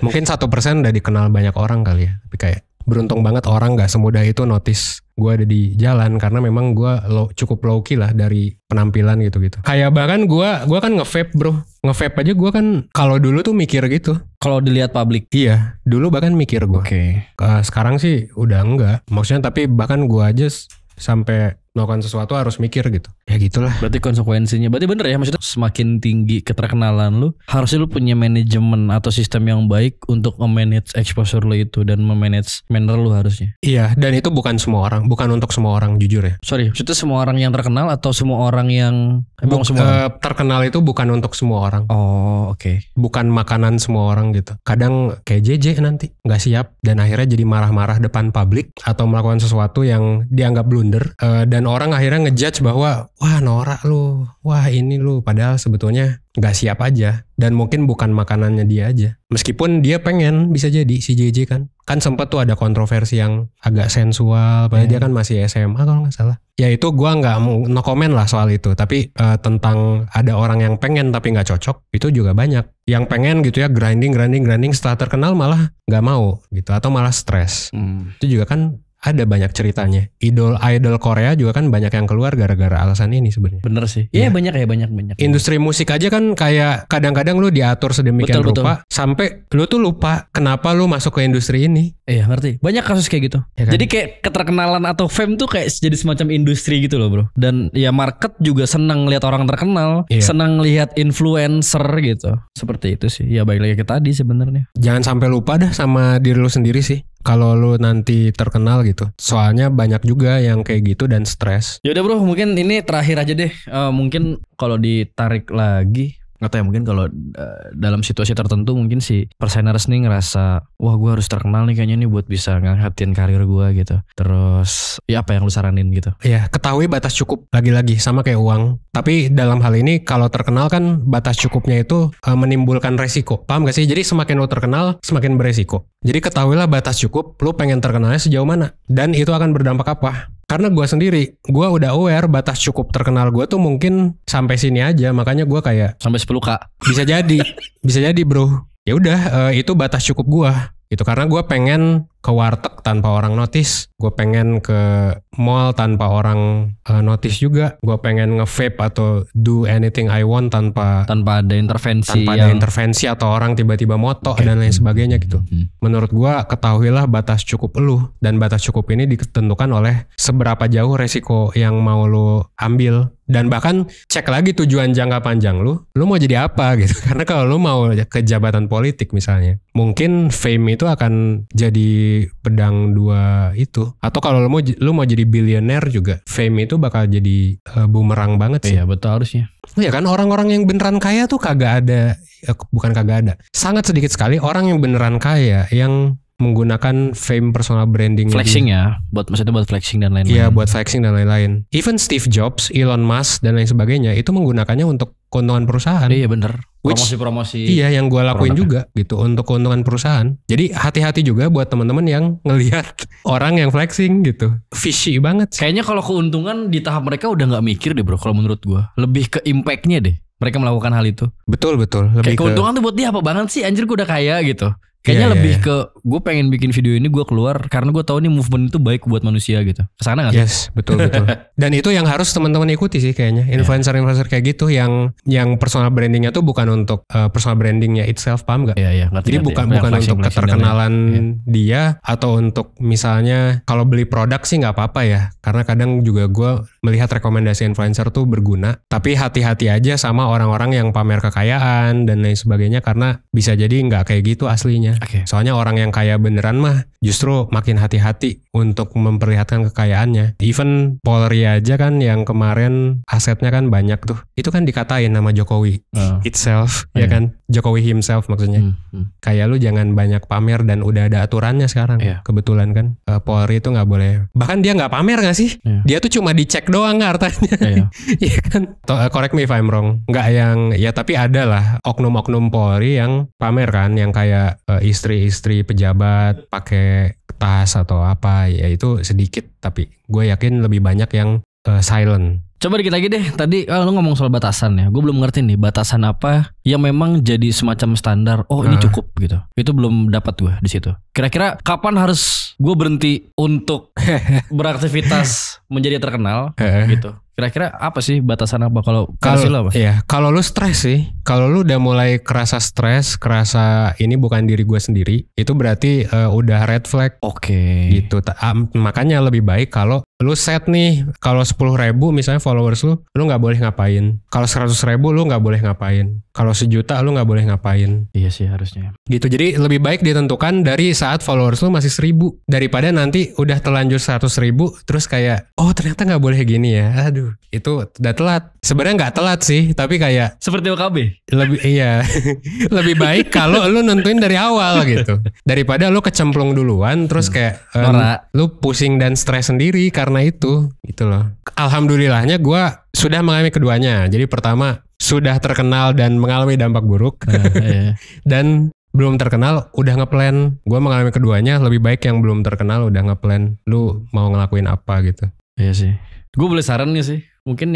Mungkin 1% udah dikenal banyak orang kali ya. Tapi kayak beruntung banget orang gak semudah itu notice gue ada di jalan, karena memang gue cukup low key lah dari penampilan gitu. Kayak bahkan gue kan nge-vape bro. Nge-vape aja gue kan kalau dulu tuh mikir gitu. Kalau dilihat publik? Iya, dulu bahkan mikir gue. Sekarang sih udah enggak. Maksudnya tapi bahkan gue aja sampai melakukan sesuatu harus mikir gitu. Ya gitulah. Berarti konsekuensinya. Berarti bener ya, maksudnya semakin tinggi keterkenalan lu, harusnya lu punya manajemen atau sistem yang baik untuk memanage exposure lu itu dan memanage manner lu harusnya. Iya, dan itu bukan semua orang, bukan untuk semua orang jujur ya. Sorry, maksudnya semua orang yang terkenal atau semua orang yang terkenal itu bukan untuk semua orang. Oh, oke. Bukan makanan semua orang gitu. Kadang kayak JJ nanti nggak siap dan akhirnya jadi marah-marah depan publik atau melakukan sesuatu yang dianggap blunder, dan orang akhirnya ngejudge bahwa wah norak lu, wah ini lu, padahal sebetulnya nggak siap aja. Dan mungkin bukan makanannya dia aja. Meskipun dia pengen, bisa jadi si JJ kan. Kan sempet tuh ada kontroversi yang agak sensual. Padahal dia kan masih SMA kalau gak salah. Ya itu gue gak mau no comment lah soal itu. Tapi tentang ada orang yang pengen tapi gak cocok, itu juga banyak. Yang pengen gitu ya grinding setelah terkenal malah gak mau gitu. Atau malah stres. Itu juga kan ada banyak ceritanya. Idol Korea juga kan banyak yang keluar gara-gara alasan ini sebenarnya. Bener sih. Iya banyak. Industri musik aja kan kayak kadang-kadang lu diatur sedemikian rupa sampai lu tuh lupa kenapa lu masuk ke industri ini. Iya ngerti. Banyak kasus kayak gitu. Ya kan? Jadi kayak keterkenalan atau fame tuh kayak jadi semacam industri gitu loh bro. Dan ya market juga senang lihat orang terkenal, senang lihat influencer gitu. Seperti itu sih. Ya balik lagi ke tadi sebenarnya. Jangan sampai lupa dah sama diri lu sendiri sih. Kalau lu nanti terkenal gitu. Soalnya banyak juga yang kayak gitu dan stres. Yaudah bro, mungkin ini terakhir aja deh. Mungkin kalau ditarik lagi, nggak tahu ya, mungkin kalau dalam situasi tertentu mungkin si perseners nih ngerasa, wah gue harus terkenal nih kayaknya nih buat bisa ngangkatin karir gue gitu. Terus ya apa yang lu saranin gitu? Ya ketahui batas cukup, lagi-lagi sama kayak uang. Tapi dalam hal ini kalau terkenal kan batas cukupnya itu menimbulkan resiko. Paham gak sih? Jadi semakin lu terkenal semakin beresiko. Jadi ketahuilah batas cukup, lu pengen terkenalnya sejauh mana. Dan itu akan berdampak apa? Karena gue sendiri, gue udah aware batas cukup terkenal gue tuh mungkin sampai sini aja. Makanya gue kayak sampai 10K. Bisa jadi bro. Ya udah, itu batas cukup gue. Itu karena gue pengen ke warteg tanpa orang notice. Gue pengen ke mall tanpa orang notice juga. Gue pengen nge-vape atau do anything I want tanpa ada intervensi. Ada intervensi atau orang tiba-tiba moto dan lain sebagainya gitu. Menurut gue ketahuilah batas cukup lu. Dan batas cukup ini ditentukan oleh seberapa jauh resiko yang mau lu ambil. Dan bahkan cek lagi tujuan jangka panjang lu mau jadi apa gitu. Karena kalau lu mau ke jabatan politik misalnya, mungkin fame itu akan jadi pedang dua itu. Atau kalau lu mau jadi bilioner juga, fame itu bakal jadi bumerang banget sih. Iya betul harusnya. Ya kan orang-orang yang beneran kaya tuh bukan kagak ada. Sangat sedikit sekali orang yang beneran kaya yang menggunakan fame personal branding. Flexing ya, maksudnya buat flexing dan lain-lain. Iya, buat flexing dan lain-lain. Even Steve Jobs, Elon Musk dan lain sebagainya itu menggunakannya untuk keuntungan perusahaan. Iya bener. Promosi-promosi. Iya, yang gue lakuin juga gitu untuk keuntungan perusahaan. Jadi hati-hati juga buat teman-teman yang ngelihat orang yang flexing gitu. Fishy banget sih. Kayaknya kalau keuntungan di tahap mereka udah nggak mikir deh bro. Kalau menurut gue, lebih ke impactnya deh. Mereka melakukan hal itu. Betul. Kayak keuntungan tuh buat dia apa banget sih? Anjir gue udah kaya gitu. Kayaknya lebih ke gue pengen bikin video ini gue keluar karena gue tahu nih movement itu baik buat manusia gitu. Kesana gak sih? Yes, betul. Dan itu yang harus teman-teman ikuti sih kayaknya. Influencer kayak gitu yang personal brandingnya tuh bukan untuk personal brandingnya itself, paham gak? Iya. Jadi bukan untuk keterkenalan dia atau untuk misalnya kalau beli produk sih nggak apa-apa ya. Karena kadang juga gue melihat rekomendasi influencer tuh berguna. Tapi hati-hati aja sama orang-orang yang pamer kekayaan dan lain sebagainya karena bisa jadi nggak kayak gitu aslinya. Okay. Soalnya orang yang kaya beneran mah justru makin hati-hati untuk memperlihatkan kekayaannya. Even Polri aja kan yang kemarin asetnya kan banyak tuh. Itu kan dikatain nama Jokowi itself, ya kan? Jokowi himself maksudnya. Kayak lu jangan banyak pamer dan udah ada aturannya sekarang. Kebetulan kan Polri itu nggak boleh. Bahkan dia nggak pamer nggak sih? Dia tuh cuma dicek doang hartanya. Iya kan? Correct me if I'm wrong. Nggak yang ya tapi ada lah oknum-oknum Polri yang pamer kan, yang kayak istri-istri pejabat pakai tas atau apa, ya itu sedikit tapi gue yakin lebih banyak yang silent. Coba dikit lagi deh, tadi lu ngomong soal batasan ya. Gue belum ngerti nih batasan apa yang memang jadi semacam standar. Oh ini cukup gitu. Itu belum dapat gue di situ. Kira-kira kapan harus gue berhenti untuk beraktivitas menjadi terkenal gitu? Kira-kira apa sih batasan apa kalau lo apa? Iya, kalau lu stres sih, kalau lu udah mulai kerasa stres, kerasa ini bukan diri gue sendiri, itu berarti udah red flag. Oke. Gitu. Makanya lebih baik kalau lu set nih, kalau 10.000 misalnya followers lu nggak boleh ngapain. Kalau 100.000 lu nggak boleh ngapain. Kalau 1 juta lu nggak boleh ngapain. Iya sih harusnya. Gitu. Jadi lebih baik ditentukan dari saat followers lu masih 1.000 daripada nanti udah terlanjur 100.000 terus kayak oh ternyata nggak boleh gini ya. Aduh, itu udah telat. Sebenarnya nggak telat sih, tapi kayak seperti OKB. Lebih baik kalau lu nentuin dari awal gitu. Daripada lu kecemplung duluan terus kayak lu pusing dan stres sendiri karena itu gitu loh. Alhamdulillahnya gue sudah mengalami keduanya. Jadi pertama sudah terkenal dan mengalami dampak buruk. Iya. Dan belum terkenal udah ngeplan. Gue mengalami keduanya, lebih baik yang belum terkenal udah ngeplan lu mau ngelakuin apa gitu. Iya sih. Gue boleh saran nih sih. Mungkin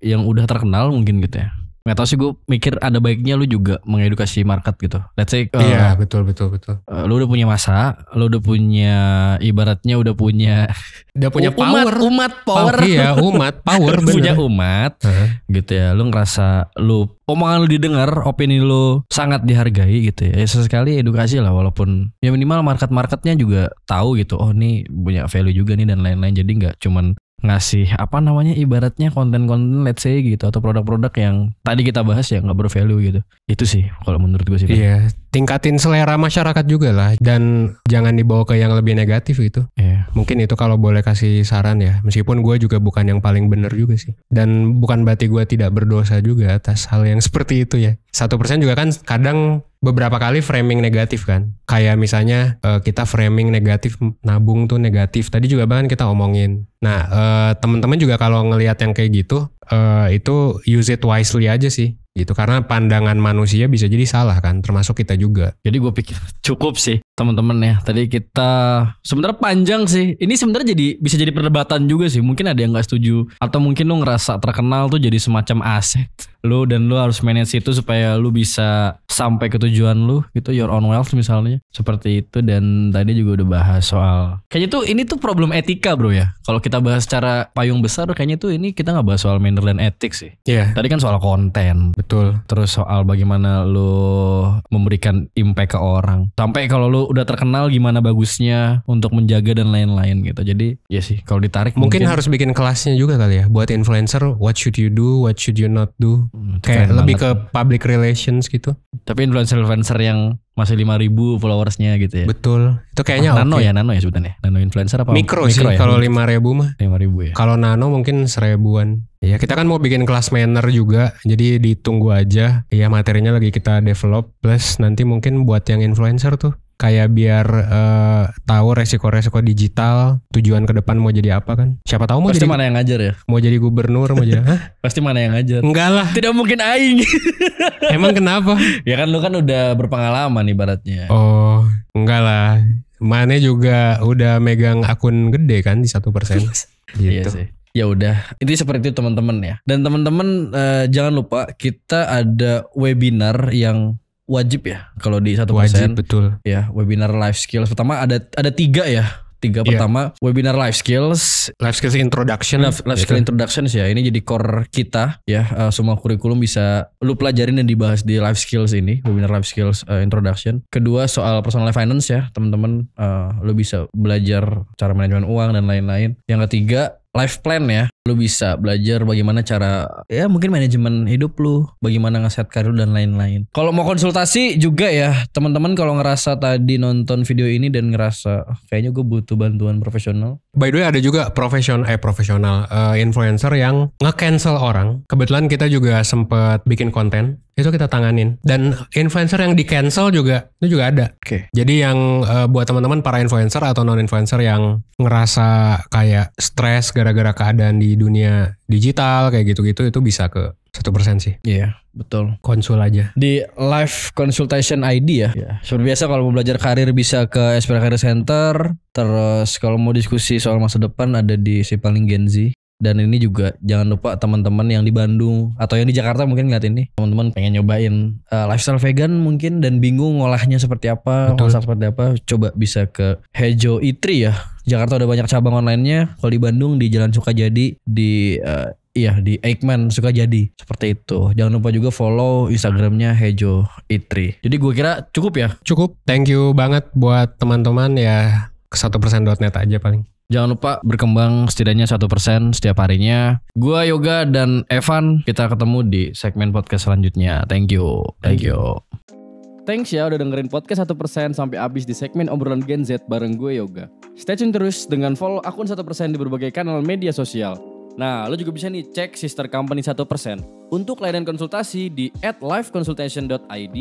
yang udah terkenal mungkin gitu ya. Nggak tahu sih, gue mikir ada baiknya lu juga mengedukasi market gitu. Let's say Iya, betul. Lu udah punya masa, lu udah punya ibaratnya udah punya power. umat power. Iya, umat power bener. Punya umat. Gitu ya. Lu ngerasa omongan lu didengar, opini lu sangat dihargai gitu ya. Sesekali edukasi lah, walaupun ya minimal marketnya juga tahu gitu. Oh, nih punya value juga nih dan lain-lain. Jadi nggak cuman ngasih ibaratnya konten-konten let's say gitu, atau produk-produk yang tadi kita bahas ya nggak bervalue gitu. Itu sih kalau menurut gue sih. Iya, tingkatin selera masyarakat juga lah, dan jangan dibawa ke yang lebih negatif gitu. Iya. Mungkin itu kalau boleh kasih saran ya, meskipun gue juga bukan yang paling benar juga sih, dan bukan berarti gue tidak berdosa juga atas hal yang seperti itu ya. 1% juga kan kadang beberapa kali framing negatif kan. Kayak misalnya kita framing negatif, nabung tuh negatif. Tadi juga bahkan kita omongin. Nah teman-teman juga kalau ngelihat yang kayak gitu, itu use it wisely aja sih. Gitu, karena pandangan manusia bisa jadi salah kan, termasuk kita juga. Jadi gue pikir cukup sih teman-teman ya. Tadi kita sebenarnya panjang sih. Ini sebenarnya bisa jadi perdebatan juga sih. Mungkin ada yang nggak setuju, atau mungkin lu ngerasa terkenal tuh jadi semacam aset lu, dan lu harus manage itu supaya lu bisa sampai ke tujuan lu gitu, your own wealth misalnya, seperti itu. Dan tadi juga udah bahas soal kayaknya ini tuh problem etika bro ya. Kalau kita bahas secara payung besar kayaknya tuh ini kita nggak bahas soal manner dan ethics sih. Iya. Tadi kan soal konten. Betul. Terus soal bagaimana lu memberikan impact ke orang. Sampai kalau lu udah terkenal gimana bagusnya untuk menjaga dan lain-lain gitu. Jadi ya sih kalau ditarik mungkin harus bikin kelasnya juga kali ya buat influencer. What should you do, what should you not do. Kayak lebih banget ke public relations gitu. Tapi influencer yang masih 5.000 followersnya gitu ya. Betul. Itu kayaknya nano okay. Nano ya sebutannya. Nano influencer apa? Mikro sih ya? Kalau 5.000 mah. 5.000 ya. Kalau nano mungkin 1.000-an. Ya kita kan mau bikin kelas manner juga. Jadi ditunggu aja. Ya materinya lagi kita develop. Plus nanti mungkin buat yang influencer tuh, kayak biar tahu resiko-resiko digital, tujuan ke depan mau jadi apa kan. Siapa tahu mau pasti jadi mana yang ngajar ya? Mau jadi gubernur, mau jadi Pasti mana yang ngajar? Enggak lah. Tidak mungkin aing. Emang kenapa? Ya kan lu kan udah berpengalaman ibaratnya. Oh, enggak lah. Mane juga udah megang akun gede kan di 1%. Gitu. Iya sih. Ya udah, itu seperti itu teman-teman ya. Dan teman-teman jangan lupa kita ada webinar yang wajib ya kalau di 1%. Wajib, betul. Ya, webinar life skills. Pertama ada 3 ya. 3 pertama webinar life skills introduction. Life skill introduction ya. Ini jadi core kita ya. Semua kurikulum bisa lu pelajarin dan dibahas di life skills ini, webinar life skills introduction. Kedua soal personal finance ya, teman-teman lu bisa belajar cara manajemen uang dan lain-lain. Yang ketiga life plan ya. Lu bisa belajar bagaimana cara ya mungkin manajemen hidup lu, bagaimana ngeset karir dan lain-lain. Kalau mau konsultasi juga ya teman-teman, kalau ngerasa tadi nonton video ini dan ngerasa kayaknya gue butuh bantuan profesional. By the way ada juga profesional influencer yang nge-cancel orang. Kebetulan kita juga sempat bikin konten, itu kita tanganin. Dan influencer yang di-cancel juga itu juga ada. Oke. Jadi yang buat teman-teman para influencer atau non-influencer yang ngerasa kayak stres gara-gara keadaan di dunia digital kayak gitu-gitu, itu bisa ke 1% sih. Iya, betul. Konsul aja. Di Live Consultation ID ya. Seperti biasa kalau mau belajar karir bisa ke SPL Career Center. Terus kalau mau diskusi soal masa depan ada di Sipaling Gen Z. Dan ini juga jangan lupa teman-teman yang di Bandung atau yang di Jakarta mungkin ngeliat ini, teman-teman pengen nyobain lifestyle vegan mungkin dan bingung ngolahnya seperti apa, masak seperti apa, coba bisa ke Hejo Itri ya. Jakarta udah banyak cabang online-nya. Kalau di Bandung di Jalan Sukajadi, di Eijkman Sukajadi, seperti itu. Jangan lupa juga follow Instagramnya Hejo Itri. Jadi gue kira cukup ya. Cukup. Thank you banget buat teman-teman ya, ke 1%.net aja paling. Jangan lupa berkembang setidaknya 1% setiap harinya. Gua Yoga dan Evan, kita ketemu di segmen podcast selanjutnya. Thank you. Thanks ya udah dengerin podcast 1% sampai habis di segmen obrolan Gen Z bareng gue Yoga. Stay tune terus dengan follow akun 1% di berbagai kanal media sosial. Nah, lo juga bisa nih cek sister company 1%. Untuk layanan konsultasi di @liveconsultation.id,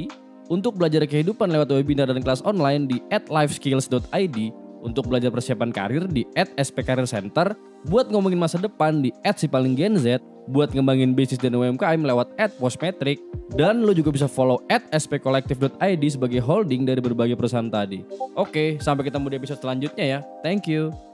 untuk belajar kehidupan lewat webinar dan kelas online di @liveskills.id, untuk belajar persiapan karir di @spcareercenter, buat ngomongin masa depan di @sipalinggenz, buat ngembangin bisnis dan UMKM lewat @postmetric. Dan lo juga bisa follow @spkolektif.id sebagai holding dari berbagai perusahaan tadi. Oke, sampai ketemu di episode selanjutnya ya. Thank you.